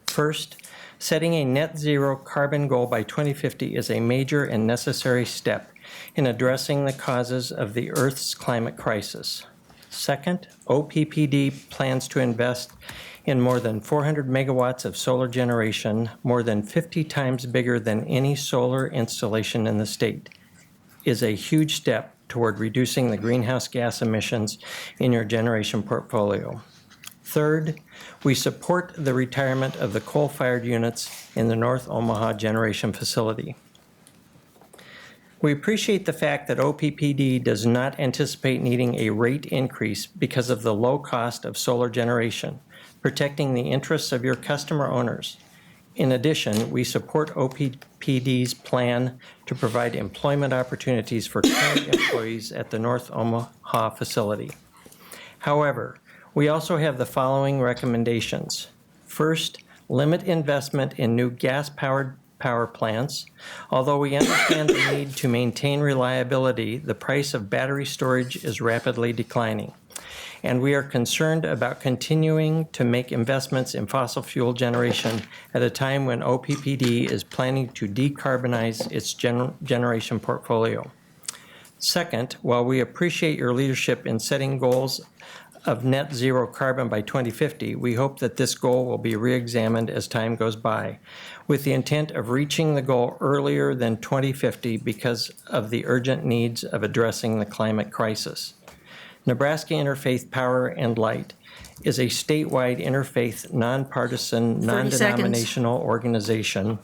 First, setting a net zero carbon goal by 2050 is a major and necessary step in addressing the causes of the Earth's climate crisis. Second, OPPD plans to invest in more than 400 megawatts of solar generation, more than 50 times bigger than any solar installation in the state. Is a huge step toward reducing the greenhouse gas emissions in your generation portfolio. Third, we support the retirement of the coal-fired units in the North Omaha generation facility. We appreciate the fact that OPPD does not anticipate needing a rate increase because of the low cost of solar generation, protecting the interests of your customer owners. In addition, we support OPPD's plan to provide employment opportunities for current employees at the North Omaha facility. However, we also have the following recommendations. First, limit investment in new gas-powered power plants. Although we understand the need to maintain reliability, the price of battery storage is rapidly declining. And we are concerned about continuing to make investments in fossil fuel generation at a time when OPPD is planning to decarbonize its generation portfolio. Second, while we appreciate your leadership in setting goals of net zero carbon by 2050, we hope that this goal will be re-examined as time goes by, with the intent of reaching the goal earlier than 2050 because of the urgent needs of addressing the climate crisis. Nebraska Interfaith Power and Light is a statewide interfaith, nonpartisan, non-denominational organization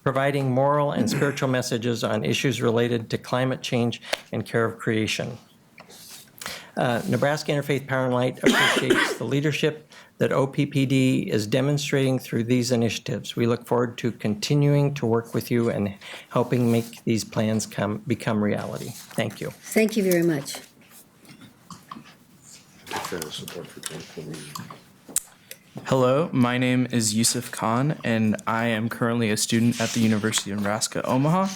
providing moral and spiritual messages on issues related to climate change and care of creation. Nebraska Interfaith Power and Light appreciates the leadership that OPPD is demonstrating through these initiatives. We look forward to continuing to work with you and helping make these plans become reality. Thank you. Thank you very much. Hello, my name is Yusuf Khan, and I am currently a student at the University of Nebraska, Omaha,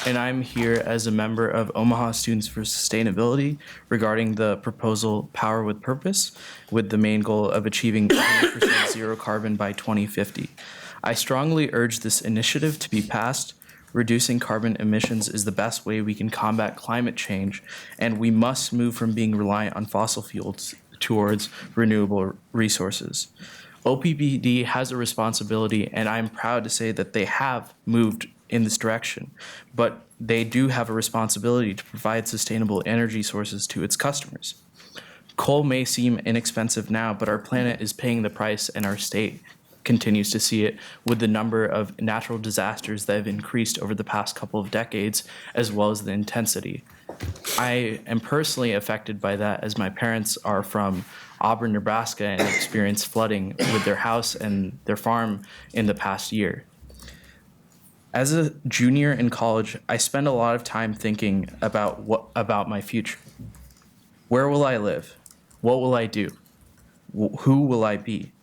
and I'm here as a member of Omaha Students for Sustainability regarding the proposal Power with Purpose, with the main goal of achieving 100% zero carbon by 2050. I strongly urge this initiative to be passed. Reducing carbon emissions is the best way we can combat climate change, and we must move from being reliant on fossil fuels towards renewable resources. OPPD has a responsibility, and I'm proud to say that they have moved in this direction, but they do have a responsibility to provide sustainable energy sources to its customers. Coal may seem inexpensive now, but our planet is paying the price, and our state continues to see it with the number of natural disasters that have increased over the past couple of decades, as well as the intensity. I am personally affected by that, as my parents are from Auburn, Nebraska, and experienced flooding with their house and their farm in the past year. As a junior in college, I spend a lot of time thinking about my future. Where will I live? What will I do? Who will I be?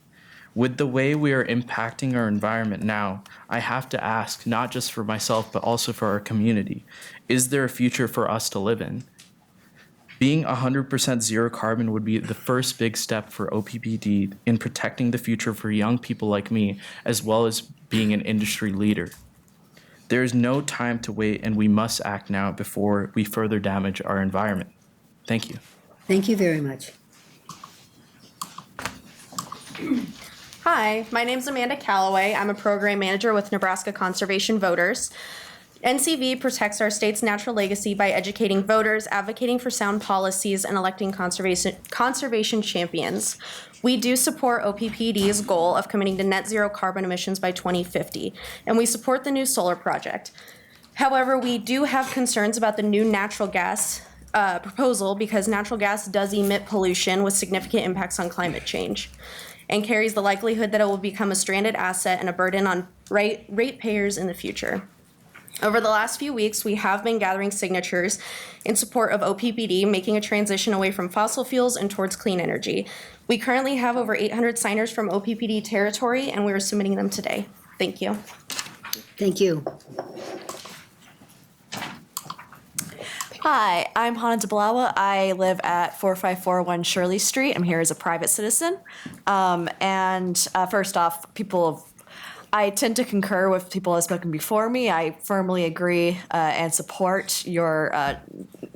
With the way we are impacting our environment now, I have to ask, not just for myself, but also for our community, is there a future for us to live in? Being 100% zero carbon would be the first big step for OPPD in protecting the future for young people like me, as well as being an industry leader. There is no time to wait, and we must act now before we further damage our environment. Thank you. Thank you very much. Hi, my name is Amanda Calloway. I'm a program manager with Nebraska Conservation Voters. NCV protects our state's natural legacy by educating voters, advocating for sound policies, and electing conservation champions. We do support OPPD's goal of committing to net zero carbon emissions by 2050, and we support the new solar project. However, we do have concerns about the new natural gas proposal because natural gas does emit pollution with significant impacts on climate change and carries the likelihood that it will become a stranded asset and a burden on ratepayers in the future. Over the last few weeks, we have been gathering signatures in support of OPPD making a transition away from fossil fuels and towards clean energy. We currently have over 800 signers from OPPD territory, and we are submitting them today. Thank you. Thank you. Hi, I'm Hana Dabalawa. I live at 4541 Shirley Street. I'm here as a private citizen. First off, I tend to concur with people who have spoken before me. I firmly agree and support your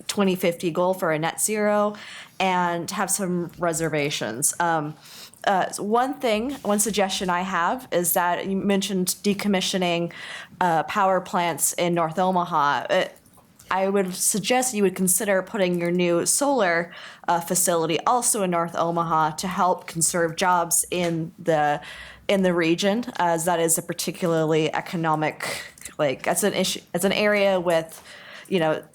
2050 goal for a net zero and have some reservations. One suggestion I have is that you mentioned decommissioning power plants in North Omaha. I would suggest you would consider putting your new solar facility also in North Omaha to help conserve jobs in the region, as that is a particularly economic, that's an issue. It's an area with,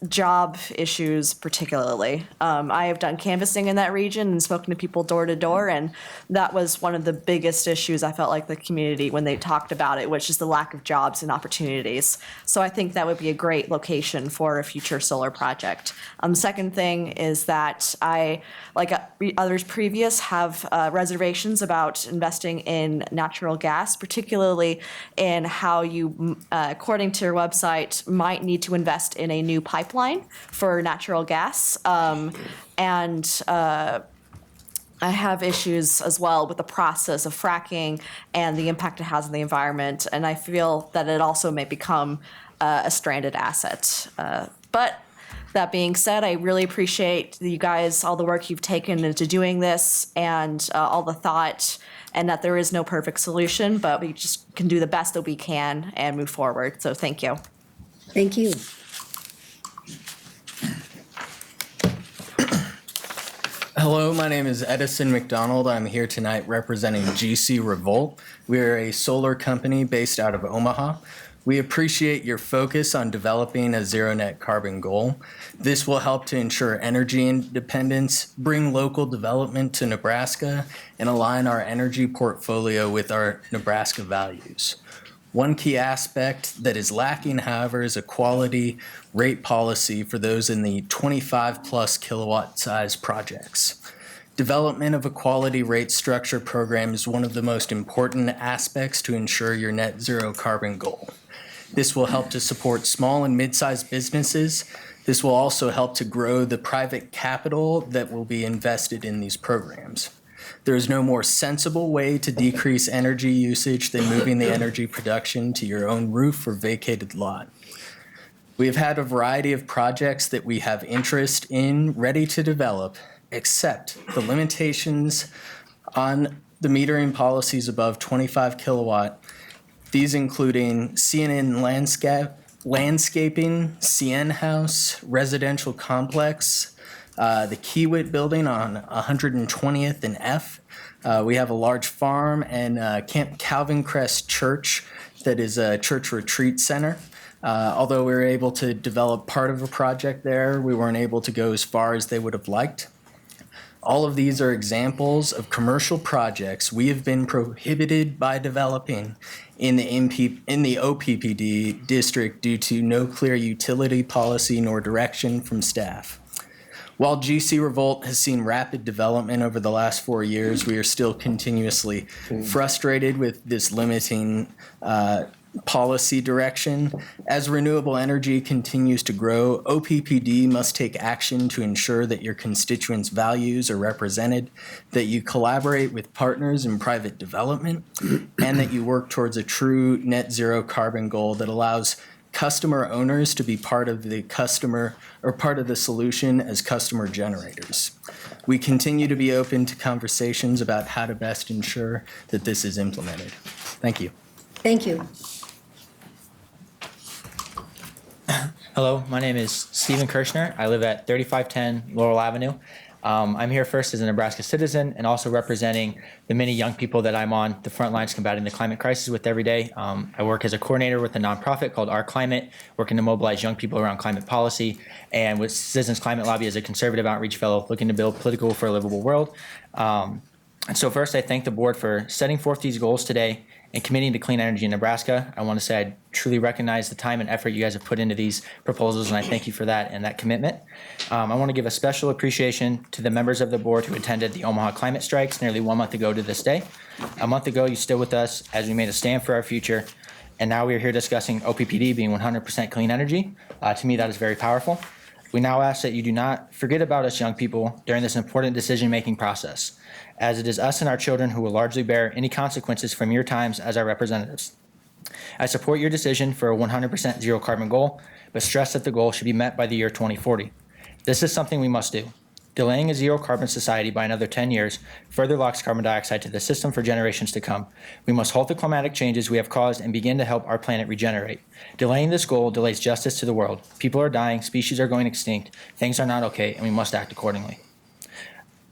job issues particularly. I have done canvassing in that region and spoken to people door to door, and that was one of the biggest issues I felt like the community when they talked about it, which is the lack of jobs and opportunities. So I think that would be a great location for a future solar project. The second thing is that I, like others previous, have reservations about investing in natural gas, particularly in how you, according to your website, might need to invest in a new pipeline for natural gas. I have issues as well with the process of fracking and the impact it has on the environment, and I feel that it also may become a stranded asset. But that being said, I really appreciate you guys, all the work you've taken into doing this and all the thought, and that there is no perfect solution, but we just can do the best that we can and move forward. So thank you. Thank you. Hello, my name is Edison McDonald. I'm here tonight representing GC Revolt. We are a solar company based out of Omaha. We appreciate your focus on developing a zero net carbon goal. This will help to ensure energy independence, bring local development to Nebraska, and align our energy portfolio with our Nebraska values. One key aspect that is lacking, however, is a quality rate policy for those in the 25 plus kilowatt size projects. Development of a quality rate structure program is one of the most important aspects to ensure your net zero carbon goal. This will help to support small and mid-sized businesses. This will also help to grow the private capital that will be invested in these programs. There is no more sensible way to decrease energy usage than moving the energy production to your own roof or vacated lot. We have had a variety of projects that we have interest in, ready to develop, except the limitations on the metering policies above 25 kilowatt. These including CNN landscaping, CN House, residential complex, the Kiewit building on 120th and F. We have a large farm and Camp Calvin Crest Church that is a church retreat center. Although we were able to develop part of a project there, we weren't able to go as far as they would have liked. All of these are examples of commercial projects we have been prohibited by developing in the OPPD district due to no clear utility policy nor direction from staff. While GC Revolt has seen rapid development over the last 4 years, we are still continuously frustrated with this limiting policy direction. As renewable energy continues to grow, OPPD must take action to ensure that your constituents' values are represented, that you collaborate with partners in private development, and that you work towards a true net zero carbon goal that allows customer owners to be part of the customer or part of the solution as customer generators. We continue to be open to conversations about how to best ensure that this is implemented. Thank you. Thank you. Hello, my name is Stephen Kirshner. I live at 3510 Laurel Avenue. I'm here first as a Nebraska citizen and also representing the many young people that I'm on the front lines combating the climate crisis with every day. I work as a coordinator with a nonprofit called Our Climate, working to mobilize young people around climate policy, and with Citizens Climate Lobby as a conservative outreach fellow looking to build political for a livable world. And so first, I thank the board for setting forth these goals today and committing to clean energy in Nebraska. I want to say I truly recognize the time and effort you guys have put into these proposals, and I thank you for that and that commitment. I want to give a special appreciation to the members of the board who attended the Omaha climate strikes nearly 1 month ago to this day. A month ago, you stood with us as we made a stand for our future, and now we are here discussing OPPD being 100% clean energy. To me, that is very powerful. We now ask that you do not forget about us young people during this important decision-making process, as it is us and our children who will largely bear any consequences from your times as our representatives. I support your decision for a 100% zero carbon goal, but stress that the goal should be met by the year 2040. This is something we must do. Delaying a zero carbon society by another 10 years further locks carbon dioxide to the system for generations to come. We must halt the climatic changes we have caused and begin to help our planet regenerate. Delaying this goal delays justice to the world. People are dying, species are going extinct, things are not okay, and we must act accordingly.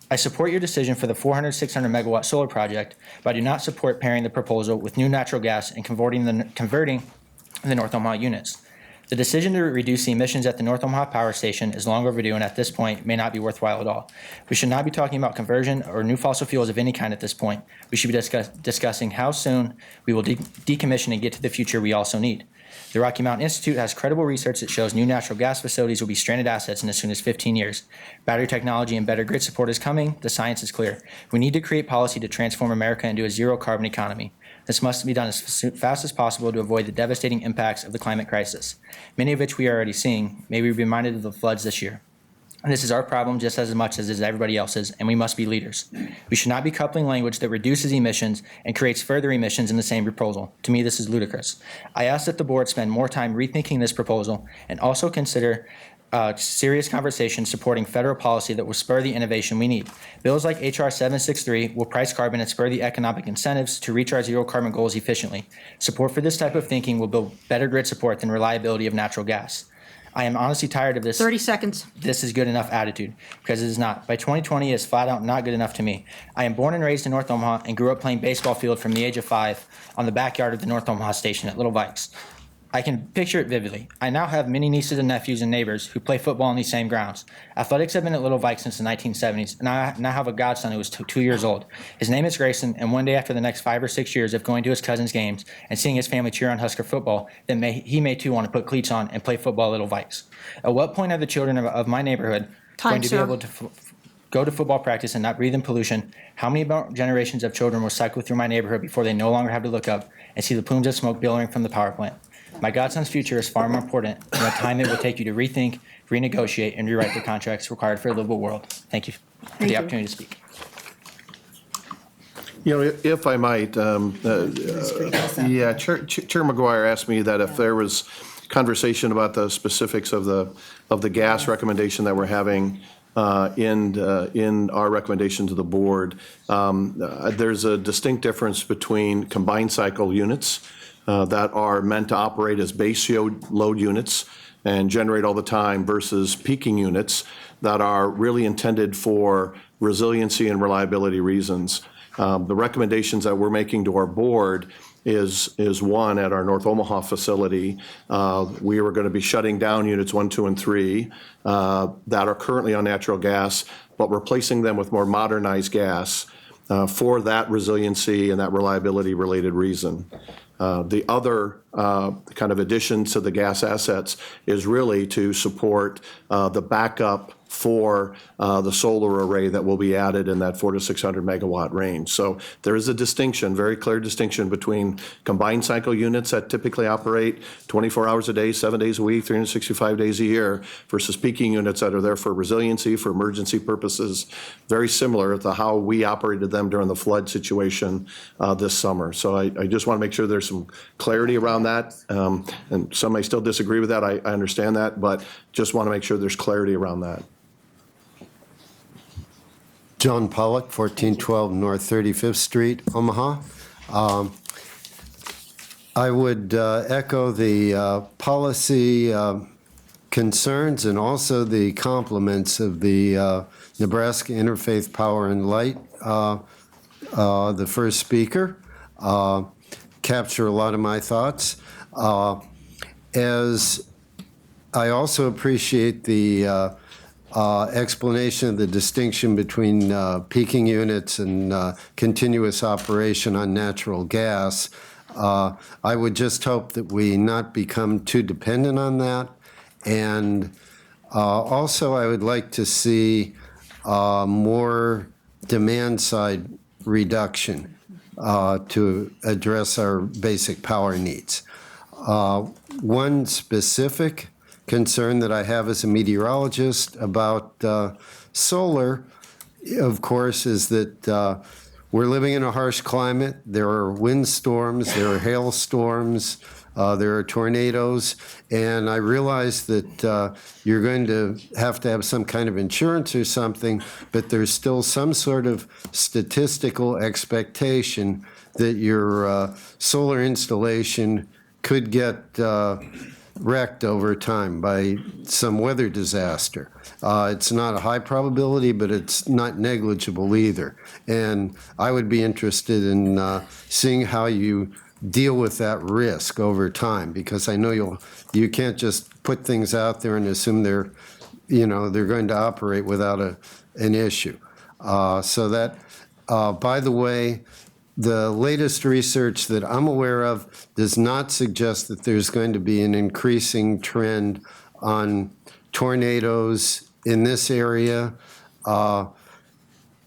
I support your decision for the 400, 600 megawatt solar project, but I do not support pairing the proposal with new natural gas and converting the North Omaha units. The decision to reduce the emissions at the North Omaha Power Station is long overdue and at this point may not be worthwhile at all. We should not be talking about conversion or new fossil fuels of any kind at this point. We should be discussing how soon we will decommission and get to the future we also need. The Rocky Mountain Institute has credible research that shows new natural gas facilities will be stranded assets in as soon as 15 years. Battery technology and better grid support is coming. The science is clear. We need to create policy to transform America into a zero carbon economy. This must be done as fast as possible to avoid the devastating impacts of the climate crisis, many of which we are already seeing. May we be reminded of the floods this year. And this is our problem just as much as it is everybody else's, and we must be leaders. We should not be coupling language that reduces emissions and creates further emissions in the same proposal. To me, this is ludicrous. I ask that the board spend more time rethinking this proposal and also consider serious conversation supporting federal policy that will spur the innovation we need. Bills like HR 763 will price carbon and spur the economic incentives to reach our zero carbon goals efficiently. Support for this type of thinking will build better grid support than reliability of natural gas. I am honestly tired of this. 30 seconds. This is good enough attitude, because it is not. By 2020, it is flat out not good enough to me. I am born and raised in North Omaha and grew up playing baseball field from the age of 5 on the backyard of the North Omaha station at Little Vikes. I can picture it vividly. I now have many nieces and nephews and neighbors who play football on these same grounds. Athletics have been at Little Vikes since the 1970s, and I now have a godson who is 2 years old. His name is Grayson, and one day after the next 5 or 6 years of going to his cousin's games and seeing his family cheer on Husker football, then he may too want to put cleats on and play football at Little Vikes. At what point are the children of my neighborhood going to be able to go to football practice and not breathe in pollution? How many more generations of children will cycle through my neighborhood before they no longer have to look up and see the plumes of smoke billowing from the power plant? My godson's future is far more important than the time it will take you to rethink, renegotiate, and rewrite the contracts required for a livable world. Thank you for the opportunity to speak. You know, if I might, Chair McGuire asked me that if there was conversation about the specifics of the gas recommendation that we're having in our recommendation to the board, there's a distinct difference between combined cycle units that are meant to operate as base load units and generate all the time versus peaking units that are really intended for resiliency and reliability reasons. The recommendations that we're making to our board is one at our North Omaha facility. We are going to be shutting down units 1, 2, and 3 that are currently on natural gas, but replacing them with more modernized gas for that resiliency and that reliability related reason. The other kind of addition to the gas assets is really to support the backup for the solar array that will be added in that 400 to 600 megawatt range. So there is a distinction, very clear distinction between combined cycle units that typically operate 24 hours a day, 7 days a week, 365 days a year, versus peaking units that are there for resiliency, for emergency purposes, very similar to how we operated them during the flood situation this summer. So I just want to make sure there's some clarity around that. And some may still disagree with that, I understand that, but just want to make sure there's clarity around that. John Pollock, 1412 North 35th Street, Omaha. I would echo the policy concerns and also the compliments of the Nebraska Interfaith Power and Light, the first speaker. Capture a lot of my thoughts. As I also appreciate the explanation of the distinction between peaking units and continuous operation on natural gas. I would just hope that we not become too dependent on that. And also, I would like to see more demand-side reduction to address our basic power needs. One specific concern that I have as a meteorologist about solar, of course, is that we're living in a harsh climate. There are windstorms, there are hailstorms, there are tornadoes, and I realize that you're going to have some kind of insurance or something, but there's still some sort of statistical expectation that your solar installation could get wrecked over time by some weather disaster. It's not a high probability, but it's not negligible either. And I would be interested in seeing how you deal with that risk over time, because I know you can't just put things out there and assume they're going to operate without an issue. So that, by the way, the latest research that I'm aware of does not suggest that there's going to be an increasing trend on tornadoes in this area.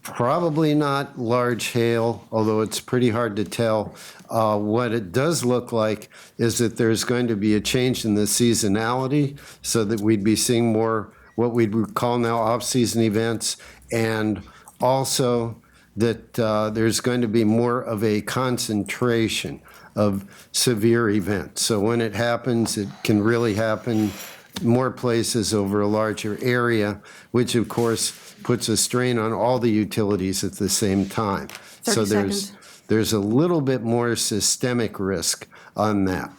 Probably not large hail, although it's pretty hard to tell. What it does look like is that there's going to be a change in the seasonality, so that we'd be seeing more what we'd call now off-season events, and also that there's going to be more of a concentration of severe events. So when it happens, it can really happen more places over a larger area, which of course puts a strain on all the utilities at the same time. 30 so seconds. there's a little bit more systemic risk on that.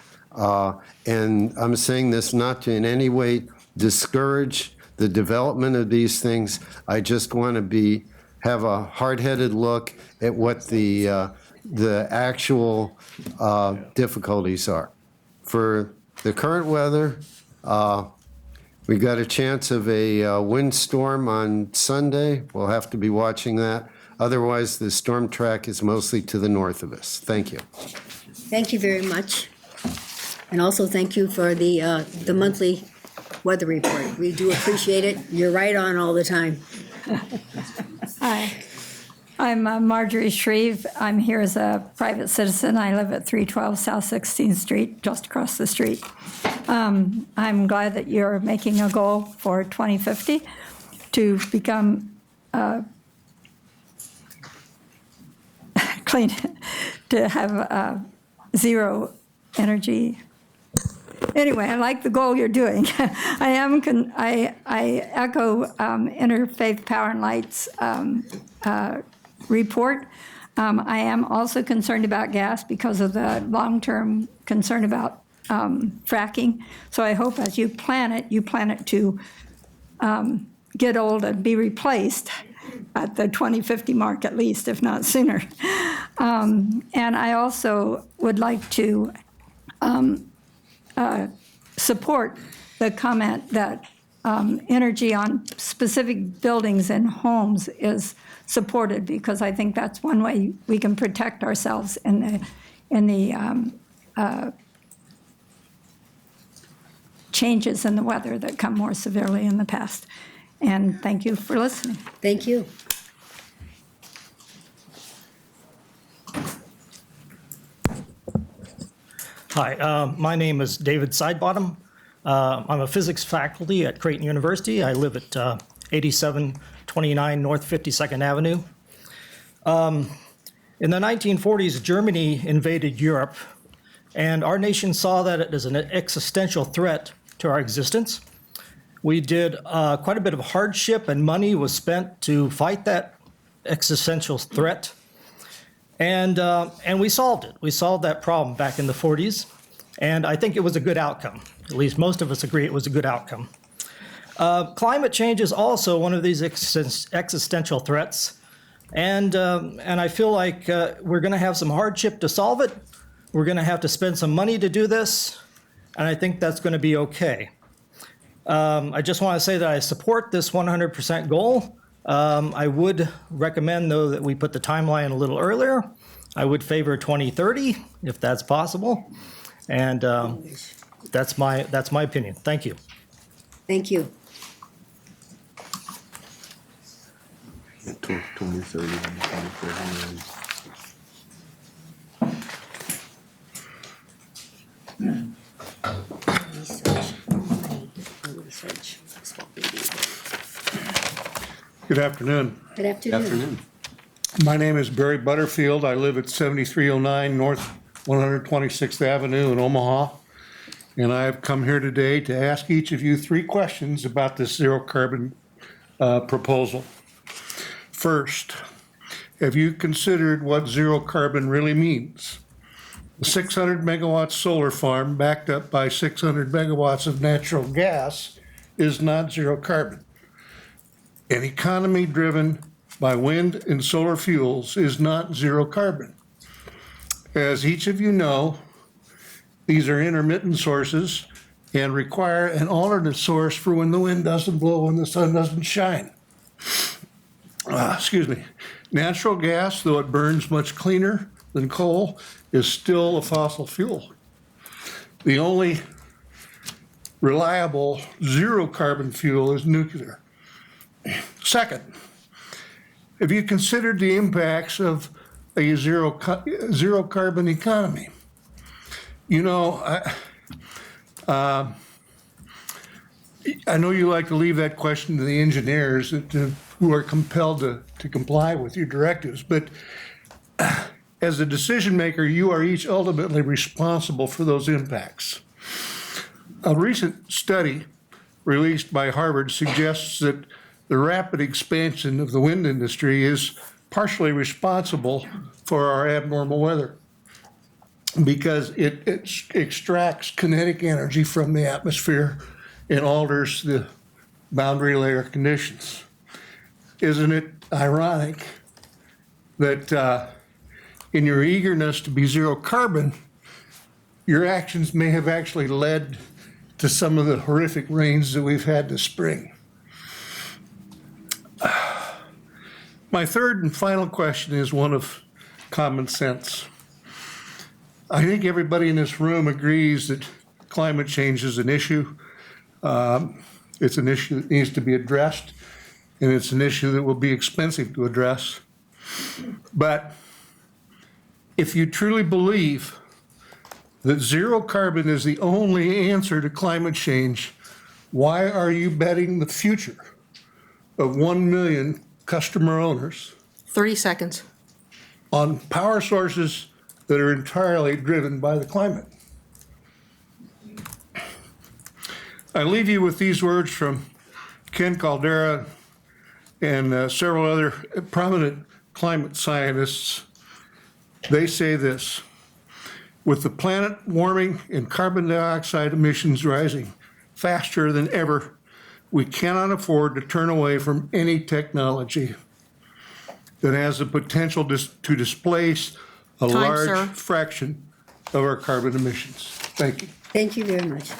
And I'm saying this not to in any way discourage the development of these things. I just want to have a hard-headed look at what the actual difficulties are. For the current weather, we got a chance of a windstorm on Sunday. We'll have to be watching that. Otherwise, the storm track is mostly to the north of us. Thank you. Thank you very much. And also thank you for the monthly weather report. We do appreciate it. You're right on all the time. Hi, I'm Marjorie Shreve. I'm here as a private citizen. I live at 312 South 16th Street, just across the street. I'm glad that you're making a goal for 2050 to become clean, to have zero energy. Anyway, I like the goal you're doing. I echo Interfaith Power and Light's report. I am also concerned about gas because of the long-term concern about fracking. So I hope as you plan it to get old and be replaced at the 2050 mark at least, if not sooner. And I also would like to support the comment that energy on specific buildings and homes is supported, because I think that's one way we can protect ourselves in the changes in the weather that come more severely in the past. And thank you for listening. Thank you. Hi, my name is David Sidebottom. I'm a physics faculty at Creighton University. I live at 8729 North 52nd Avenue. In the 1940s, Germany invaded Europe, and our nation saw that as an existential threat to our existence. We did quite a bit of hardship, and money was spent to fight that existential threat. And we solved it. We solved that problem back in the 40s, and I think it was a good outcome. At least most of us agree it was a good outcome. Climate change is also one of these existential threats, and I feel like we're going to have some hardship to solve it. We're going to have to spend some money to do this, and I think that's going to be okay. I just want to say that I support this 100% goal. I would recommend, though, that we put the timeline a little earlier. I would favor 2030, if that's possible. And that's my opinion. Thank you. Thank you. 2030 and 2040. Good afternoon. Good afternoon. My name is Barry Butterfield. I live at 7309 North 126th Avenue in Omaha. And I've come here today to ask each of you 3 questions about this zero carbon proposal. First, have you considered what zero carbon really means? A 600 megawatt solar farm backed up by 600 megawatts of natural gas is not zero carbon. An economy driven by wind and solar fuels is not zero carbon. As each of you know, these are intermittent sources and require an alternate source for when the wind doesn't blow and the sun doesn't shine. Natural gas, though it burns much cleaner than coal, is still a fossil fuel. The only reliable zero carbon fuel is nuclear. Second, have you considered the impacts of a zero carbon economy? You know, I know you like to leave that question to the engineers who are compelled to comply with your directives, but as a decision maker, you are each ultimately responsible for those impacts. A recent study released by Harvard suggests that the rapid expansion of the wind industry is partially responsible for our abnormal weather because it extracts kinetic energy from the atmosphere and alters the boundary layer conditions. Isn't it ironic that in your eagerness to be zero carbon, your actions may have actually led to some of the horrific rains that we've had this spring? My third and final question is one of common sense. I think everybody in this room agrees that climate change is an issue. It's an issue that needs to be addressed, and it's an issue that will be expensive to address. But if you truly believe that zero carbon is the only answer to climate change, why are you betting the future of 1 million customer owners 30 seconds on power sources that are entirely driven by the climate? I leave you with these words from Ken Caldera and several other prominent climate scientists. They say this: with the planet warming and carbon dioxide emissions rising faster than ever, we cannot afford to turn away from any technology that has the potential to displace a large fraction of our carbon emissions. Thank you. Thank you very much.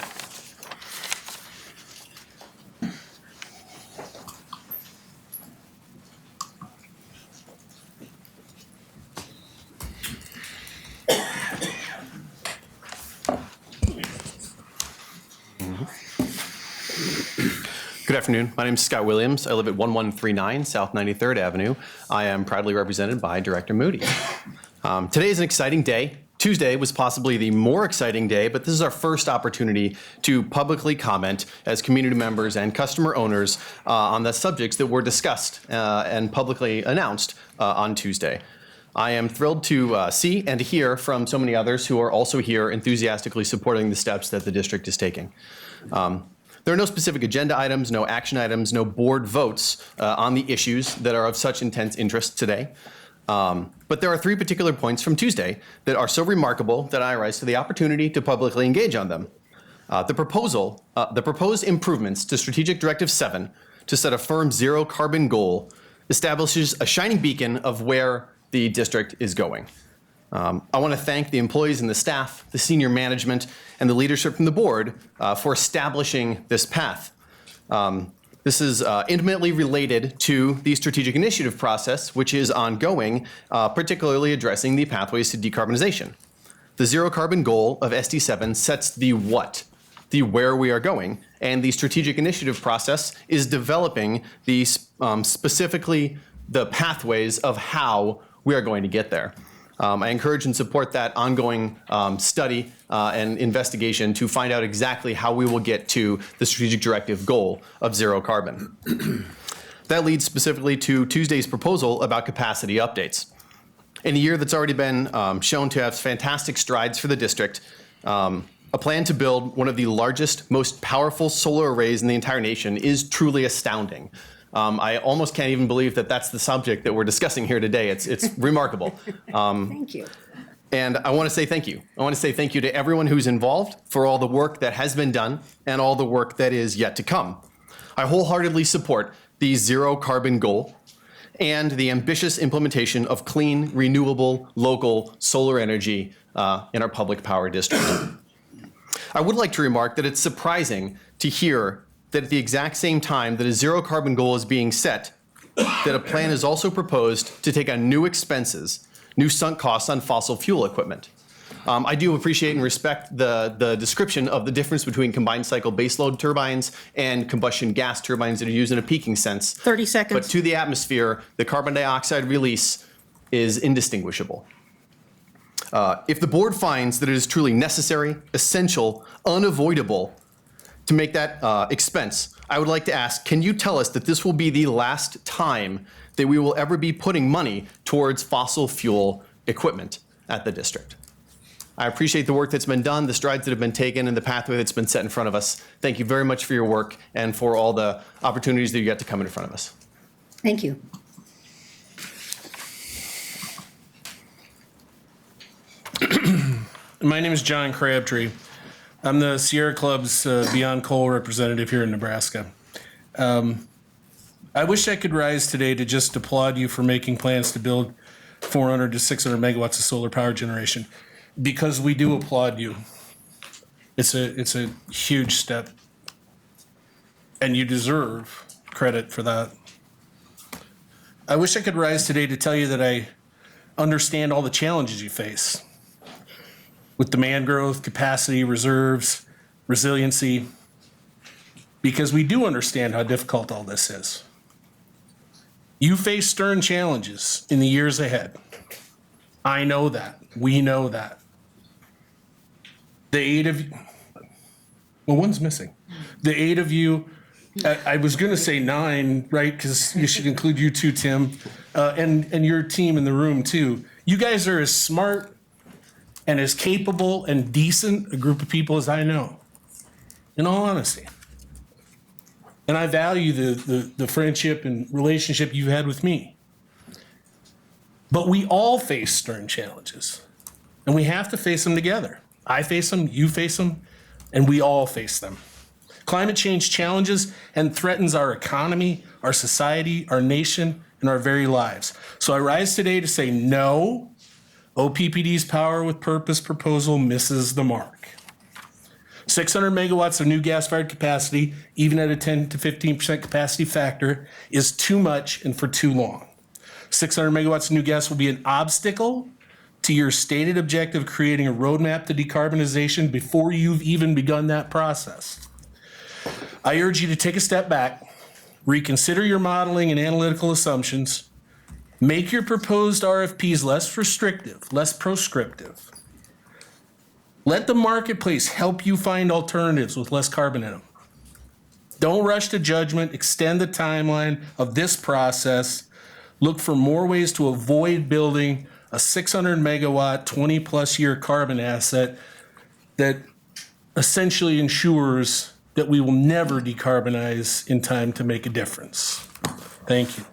Good afternoon. My name is Scott Williams. I live at 1139 South 93rd Avenue. I am proudly represented by Director Moody. Today is an exciting day. Tuesday was possibly the more exciting day, but this is our first opportunity to publicly comment as community members and customer owners on the subjects that were discussed and publicly announced on Tuesday. I am thrilled to see and hear from so many others who are also here enthusiastically supporting the steps that the district is taking. There are no specific agenda items, no action items, no board votes on the issues that are of such intense interest today. But there are three particular points from Tuesday that are so remarkable that I rise to the opportunity to publicly engage on them. The proposed improvements to Strategic Directive 7 to set a firm zero carbon goal establishes a shining beacon of where the district is going. I want to thank the employees and the staff, the senior management, and the leadership from the board for establishing this path. This is intimately related to the strategic initiative process, which is ongoing, particularly addressing the pathways to decarbonization. The zero carbon goal of SD7 sets the what, the where we are going, and the strategic initiative process is developing the specifically the pathways of how we are going to get there. I encourage and support that ongoing study and investigation to find out exactly how we will get to the strategic directive goal of zero carbon. That leads specifically to Tuesday's proposal about capacity updates. In a year that's already been shown to have fantastic strides for the district, a plan to build one of the largest, most powerful solar arrays in the entire nation is truly astounding. I almost can't even believe that that's the subject that we're discussing here today. It's remarkable. Thank you. And I want to say thank you. I want to say thank you to everyone who's involved for all the work that has been done and all the work that is yet to come. I wholeheartedly support the zero carbon goal and the ambitious implementation of clean, renewable, local solar energy in our public power district. I would like to remark that it's surprising to hear that at the exact same time that a zero carbon goal is being set, that a plan is also proposed to take on new expenses, new sunk costs on fossil fuel equipment. I do appreciate and respect the description of the difference between combined cycle baseload turbines and combustion gas turbines that are used in a peaking sense. 30 seconds. But to the atmosphere, the carbon dioxide release is indistinguishable. If the board finds that it is truly necessary, essential, unavoidable to make that expense, I would like to ask, can you tell us that this will be the last time that we will ever be putting money towards fossil fuel equipment at the district? I appreciate the work that's been done, the strides that have been taken, and the pathway that's been set in front of us. Thank you very much for your work and for all the opportunities that you get to come in front of us. Thank you. My name is John Crabtree. I'm the Sierra Club's Beyond Coal representative here in Nebraska. I wish I could rise today to just applaud you for making plans to build 400 to 600 megawatts of solar power generation, because we do applaud you. It's a huge step, and you deserve credit for that. I wish I could rise today to tell you that I understand all the challenges you face with demand growth, capacity, reserves, resiliency, because we do understand how difficult all this is. You face stern challenges in the years ahead. I know that. We know that. The 8 of you, well, one's missing. The 8 of you, I was going to say 9, right? Because you should include you too, Tim, and your team in the room too. You guys are as smart and as capable and decent a group of people as I know, in all honesty. And I value the friendship and relationship you've had with me. But we all face stern challenges, and we have to face them together. I face them, you face them, and we all face them. Climate change challenges and threatens our economy, our society, our nation, and our very lives. So I rise today to say no. OPPD's Power with Purpose proposal misses the mark. 600 megawatts of new gas-fired capacity, even at a 10 to 15% capacity factor, is too much and for too long. 600 megawatts of new gas will be an obstacle to your stated objective of creating a roadmap to decarbonization before you've even begun that process. I urge you to take a step back, reconsider your modeling and analytical assumptions, make your proposed RFPs less restrictive, less proscriptive. Let the marketplace help you find alternatives with less carbon in them. Don't rush to judgment, extend the timeline of this process. Look for more ways to avoid building a 600 megawatt, 20 plus year carbon asset that essentially ensures that we will never decarbonize in time to make a difference. Thank you.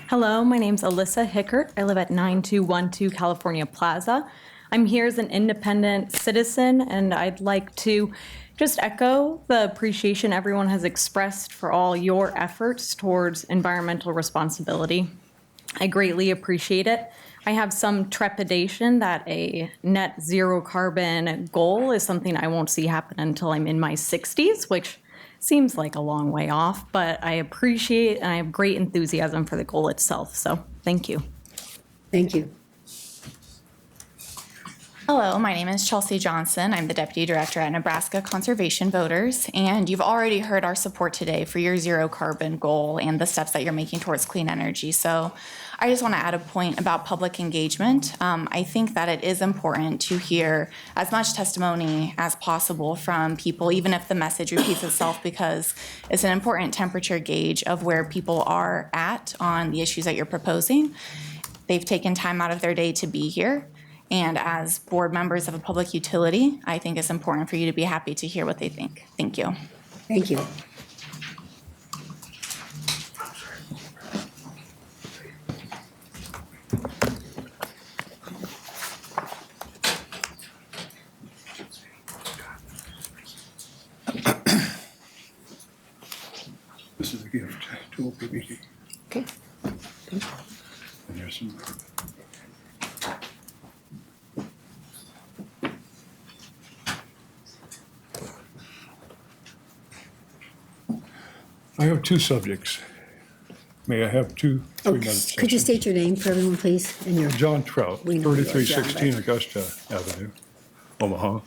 Hello, my name's Alyssa Hickert. I live at 9212 California Plaza. I'm here as an independent citizen, and I'd like to just echo the appreciation everyone has expressed for all your efforts towards environmental responsibility. I greatly appreciate it. I have some trepidation that a net zero carbon goal is something I won't see happen until I'm in my 60s, which seems like a long way off, but I appreciate and I have great enthusiasm for the goal itself. So thank you. Thank you. Hello, my name is Chelsea Johnson. I'm the Deputy Director at Nebraska Conservation Voters, and you've already heard our support today for your zero carbon goal and the steps that you're making towards clean energy. So I just want to add a point about public engagement. I think that it is important to hear as much testimony as possible from people, even if the message repeats itself, because it's an important temperature gauge of where people are at on the issues that you're proposing. They've taken time out of their day to be here. And as board members of a public utility, I think it's important for you to be happy to hear what they think. Thank you. Thank you. This is a gift to OPPD. Okay. And there's some. I have two subjects. May I have 3 minutes? Could you state your name for everyone, please? And your John Trout, We know you are, John, 3316 Augusta Avenue, Omaha.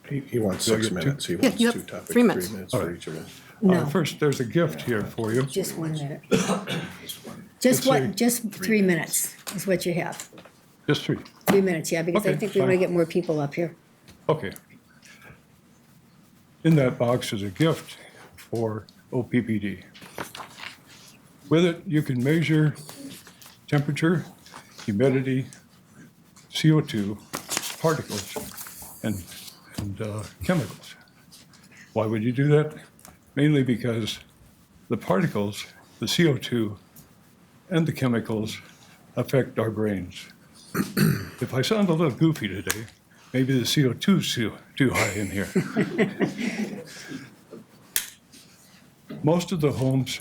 He wants Do I 6 get minutes. He Yeah, wants you have 2 topics, 3 minutes. 3 minutes All for right. each of us. No. First, there's a gift here for you. Just 1 minute. Let's say Just 3 minutes is what you have. Just 3. 3 minutes, yeah, because I Okay, think we want to fine. get more people up here. Okay. In that box is a gift for OPPD. With it, you can measure temperature, humidity, CO2, particles, and chemicals. Why would you do that? Mainly because the particles, the CO2, and the chemicals affect our brains. If I sound a little goofy today, maybe the CO2's too high in here. Most of the homes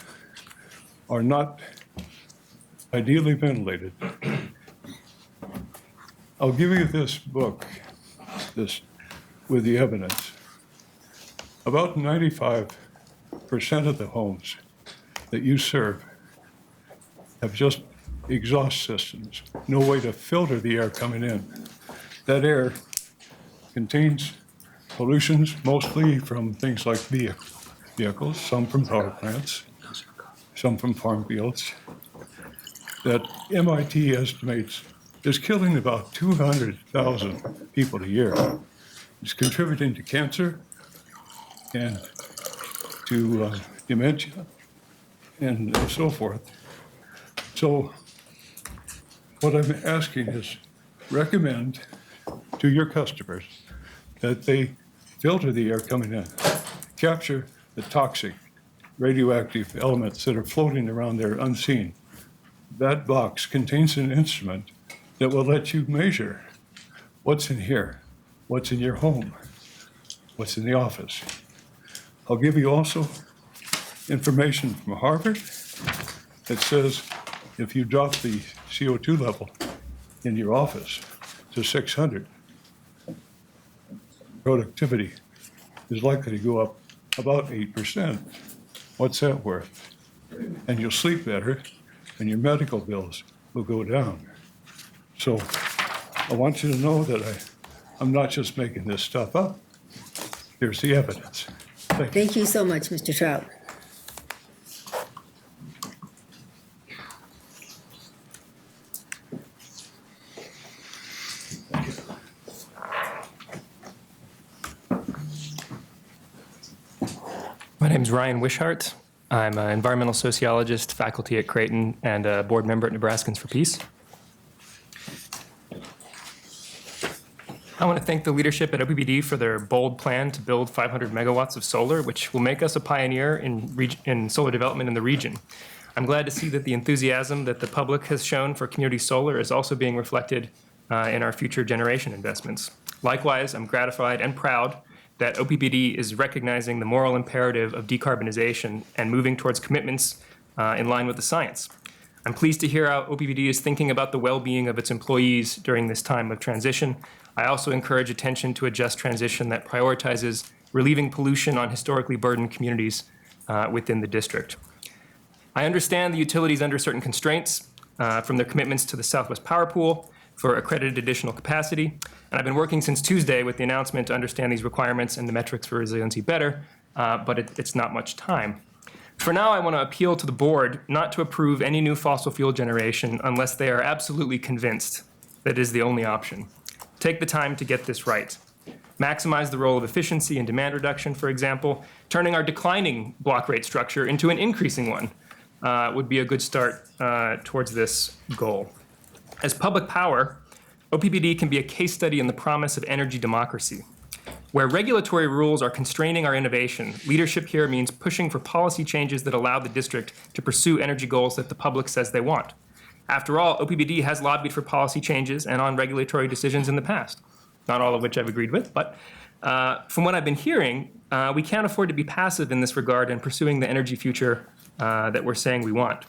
are not ideally ventilated. I'll give you this book, this with the evidence. About 95% of the homes that you serve have just exhaust systems, no way to filter the air coming in. That air contains pollutions, mostly from things like vehicles, some from power plants, some from farm fields, that MIT estimates is killing about 200,000 people a year. It's contributing to cancer and to dementia and so forth. So what I'm asking is recommend to your customers that they filter the air coming in, capture the toxic radioactive elements that are floating around there unseen. That box contains an instrument that will let you measure what's in here, what's in your home, what's in the office. I'll give you also information from Harvard that says if you drop the CO2 level in your office to 600, productivity is likely to go up about 8%. What's that worth? And you'll sleep better, and your medical bills will go down. So I want you to know that I'm not just making this stuff up. Here's the evidence. Thank you so much, Mr. Trout. My name is Ryan Wishart. I'm an environmental sociologist, faculty at Creighton, and a board member at Nebraskans for Peace. I want to thank the leadership at OPPD for their bold plan to build 500 megawatts of solar, which will make us a pioneer in solar development in the region. I'm glad to see that the enthusiasm that the public has shown for community solar is also being reflected in our future generation investments. Likewise, I'm gratified and proud that OPPD is recognizing the moral imperative of decarbonization and moving towards commitments in line with the science. I'm pleased to hear how OPPD is thinking about the well-being of its employees during this time of transition. I also encourage attention to a just transition that prioritizes relieving pollution on historically burdened communities within the district. I understand the utilities under certain constraints from their commitments to the Southwest Power Pool for accredited additional capacity. And I've been working since Tuesday with the announcement to understand these requirements and the metrics for resiliency better, but it's not much time. For now, I want to appeal to the board not to approve any new fossil fuel generation unless they are absolutely convinced that it is the only option. Take the time to get this right. Maximize the role of efficiency and demand reduction, for example. Turning our declining block rate structure into an increasing one would be a good start towards this goal. As public power, OPPD can be a case study in the promise of energy democracy. Where regulatory rules are constraining our innovation, leadership here means pushing for policy changes that allow the district to pursue energy goals that the public says they want. After all, OPPD has lobbied for policy changes and on regulatory decisions in the past, not all of which I've agreed with, but from what I've been hearing, we can't afford to be passive in this regard in pursuing the energy future that we're saying we want.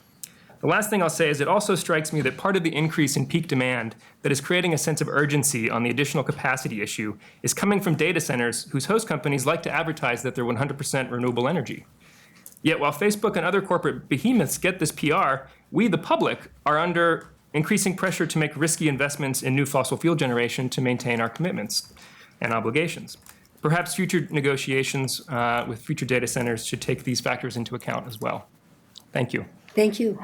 The last thing I'll say is it also strikes me that part of the increase in peak demand that is creating a sense of urgency on the additional capacity issue is coming from data centers whose host companies like to advertise that they're 100% renewable energy. Yet while Facebook and other corporate behemoths get this PR, we, the public, are under increasing pressure to make risky investments in new fossil fuel generation to maintain our commitments and obligations. Perhaps future negotiations with future data centers should take these factors into account as well. Thank you. Thank you.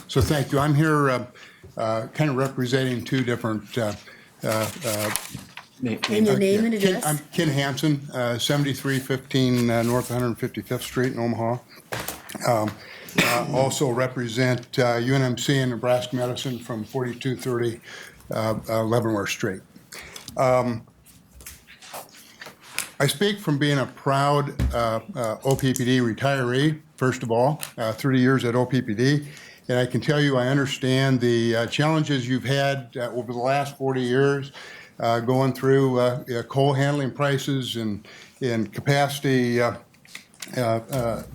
So thank you. I'm here kind of representing two different And your name and address? I'm Ken Hansen, 7315 North 155th Street in Omaha. Also represent UNMC and Nebraska Medicine from 4230 Leavenworth Street. I speak from being a proud OPPD retiree, first of all, 30 years at OPPD. And I can tell you I understand the challenges you've had over the last 40 years going through coal handling prices and capacity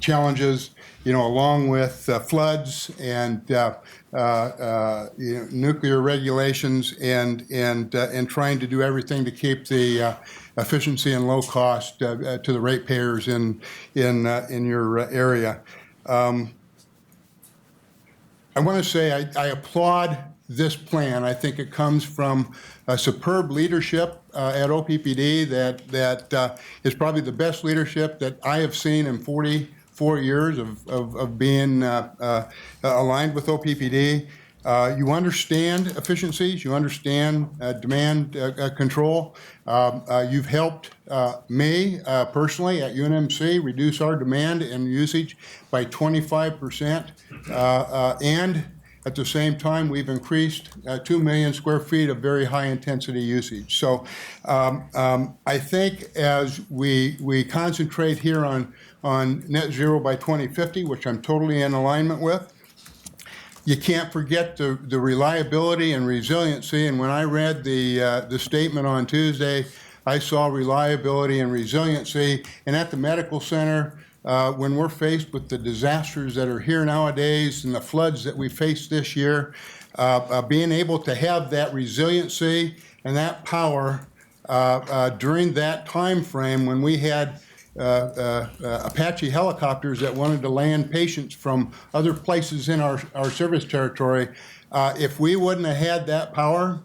challenges, along with floods and nuclear regulations and trying to do everything to keep the efficiency and low cost to the ratepayers in your area. I want to say I applaud this plan. I think it comes from a superb leadership at OPPD that is probably the best leadership that I have seen in 44 years of being aligned with OPPD. You understand efficiencies, you understand demand control. You've helped me personally at UNMC reduce our demand and usage by 25%. And at the same time, we've increased 2 million square feet of very high intensity usage. So I think as we concentrate here on net zero by 2050, which I'm totally in alignment with, you can't forget the reliability and resiliency. And when I read the statement on Tuesday, I saw reliability and resiliency. And at the medical center, when we're faced with the disasters that are here nowadays and the floods that we faced this year, being able to have that resiliency and that power during that time frame when we had Apache helicopters that wanted to land patients from other places in our service territory. If we wouldn't have had that power,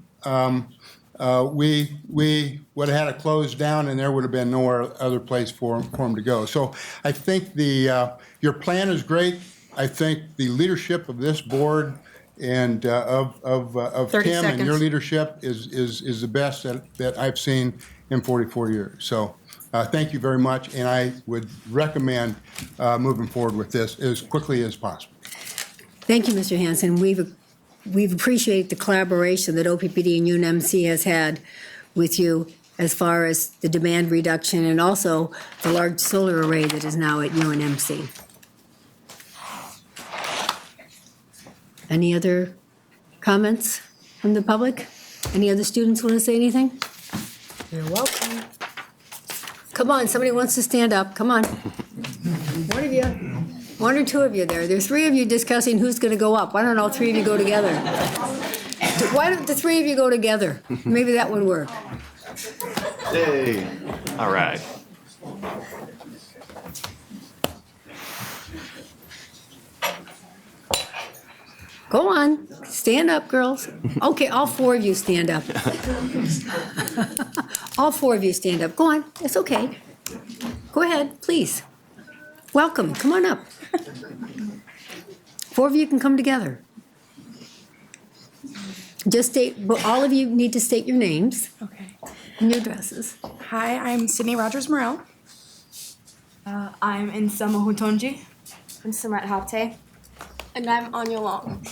we would have had to close down, and there would have been no other place for them to go. So I think your plan is great. I think the leadership of this board and of 30 Tim and your seconds. leadership is the best that I've seen in 44 years. So thank you very much, and I would recommend moving forward with this as quickly as possible. Thank you, Mr. Hanson. We've appreciated the collaboration that OPPD and UNMC has had with you as far as the demand reduction and also the large solar array that is now at UNMC. Any other comments from the public? Any other students want to say anything? You're welcome. Come on, somebody wants to stand up. Come on. One of you. One or two of you there. There's three of you discussing who's going to go up. Why don't all three of you go together? Why don't the three of you go together? Maybe that would work. Yay. All right. Go on. Stand up, girls. Okay, all four of you stand up. All four of you stand up. Go on. It's okay. Go ahead, please. Welcome. Come on up. Four of you can come together. Just state, but all of you need to state your names. Okay. And your addresses. Hi, I'm Sydney Rogers Morel. I'm Insama Hutonji. I'm Samet Hapte. And I'm Anya Long.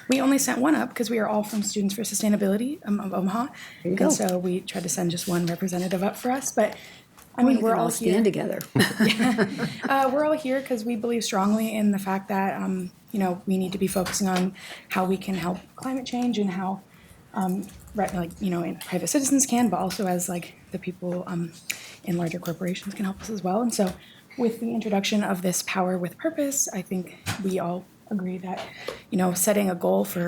We only sent one up because we are all from Students for Sustainability of Omaha. There you go. And so we tried to send just one representative up for us. But I Well, mean, you we're can all stand here. together. We're all here because we believe strongly in the fact that we need to be focusing on how we can help climate change and how private citizens can, but also as the people in larger corporations can help us as well. And so with the introduction of this power with purpose, I think we all agree that setting a goal for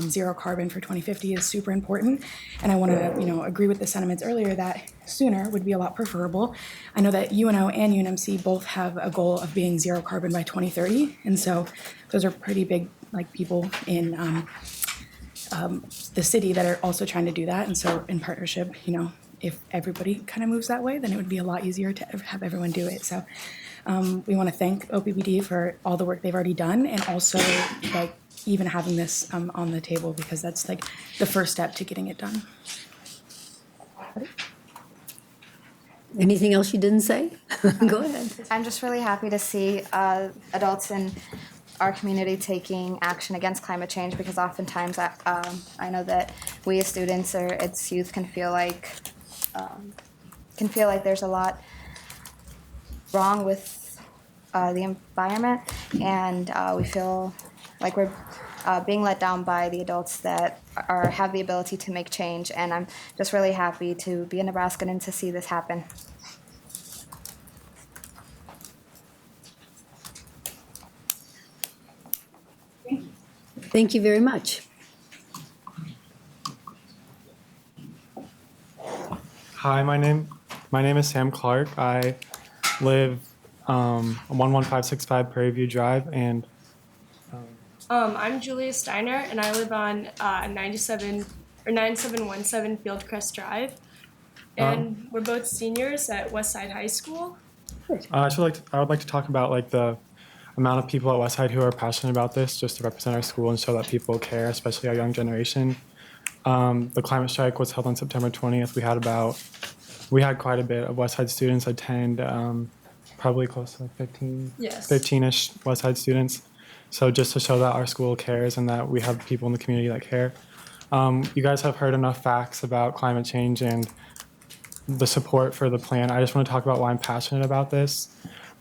zero carbon for 2050 is super important. And I want to agree with the sentiments earlier that sooner would be a lot preferable. I know that UNO and UNMC both have a goal of being zero carbon by 2030, and so those are pretty big people in the city that are also trying to do that. And so in partnership, if everybody kind of moves that way, then it would be a lot easier to have everyone do it. So we want to thank OPPD for all the work they've already done, and also even having this on the table, because that's the first step to getting it done. Anything else you didn't say? Go ahead. I'm just really happy to see adults in our community taking action against climate change, because oftentimes I know that we as students or its youth can feel like there's a lot wrong with the environment, and we feel like we're being let down by the adults that have the ability to make change. And I'm just really happy to be a Nebraskan and to see this happen. Thank you very much. Hi, my name is Sam Clark. I live on 11565 Prairie View Drive, and I'm Julia Steiner, and I live on 9717 Fieldcrest Drive, and we're both seniors at Westside High School. I would like to talk about the amount of people at Westside who are passionate about this, just to represent our school and show that people care, especially our young generation. The climate strike was held on September 20th. We had quite a bit of Westside students attend, probably close to 15, Yes. 15-ish Westside students. So just to show that our school cares and that we have people in the community that care. You guys have heard enough facts about climate change and the support for the plan. I just want to talk about why I'm passionate about this.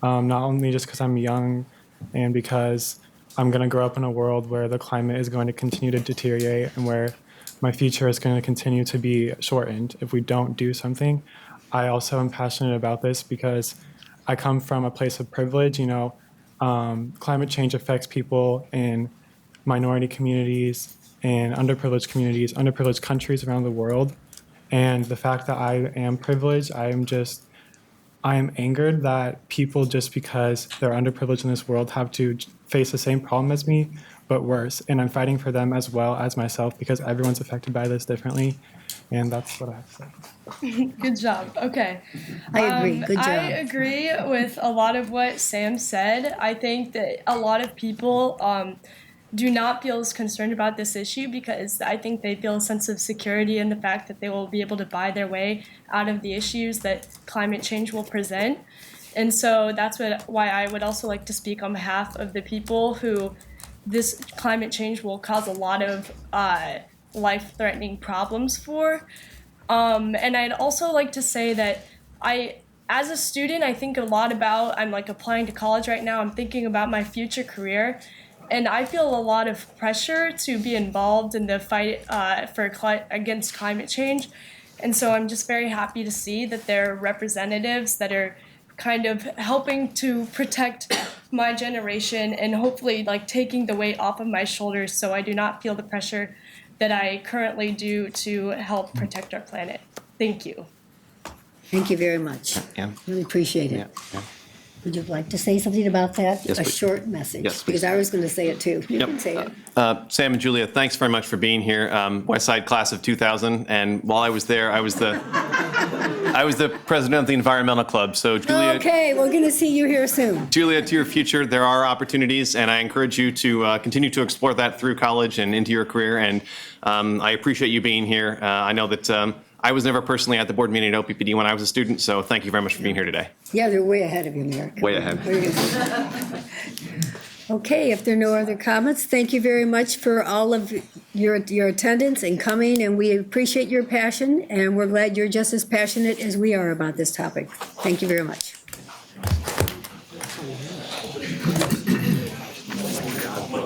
Not only just because I'm young and because I'm going to grow up in a world where the climate is going to continue to deteriorate and where my future is going to continue to be shortened if we don't do something. I also am passionate about this because I come from a place of privilege. Climate change affects people in minority communities and underprivileged countries around the world. And the fact that I am privileged, I am just I am angered that people, just because they're underprivileged in this world, have to face the same problem as me, but worse. And I'm fighting for them as well as myself because everyone's affected by this differently. And that's what I have to say. Good job. Okay. I agree. Good job. I agree with a lot of what Sam said. I think that a lot of people do not feel as concerned about this issue because I think they feel a sense of security in the fact that they will be able to buy their way out of the issues that climate change will present. And so that's why I would also like to speak on behalf of the people who this climate change will cause a lot of life-threatening problems for. And I'd also like to say that as a student, I think a lot about, I'm like applying to college right now, I'm thinking about my future career. And I feel a lot of pressure to be involved in the fight against climate change. And so I'm just very happy to see that there are representatives that are kind of helping to protect my generation and hopefully like taking the weight off of my shoulders so I do not feel the pressure that I currently do to help protect our planet. Thank you. Thank you very much. Yeah. Really appreciate it. Yeah. Would you like to say something about that? Yes, A please. short message? Yes, please. Because I was going to say it too. You can say it. Sam and Julia, thanks very much for being here. West Side class of 2000, and while I was there, I was the president of the environmental club. So Julia, Okay, we're going to see you here soon. Julia, to your future, there are opportunities, and I encourage you to continue to explore that through college and into your career. And I appreciate you being here. I know that I was never personally at the board meeting at OPPD when I was a student, so thank you very much for being here today. Yeah, they're way ahead of you, Merrick. Way ahead. Okay, if there are no other comments, thank you very much for all of your attendance and coming, and we appreciate your passion, and we're glad you're just as passionate as we are about this topic. Thank you very much.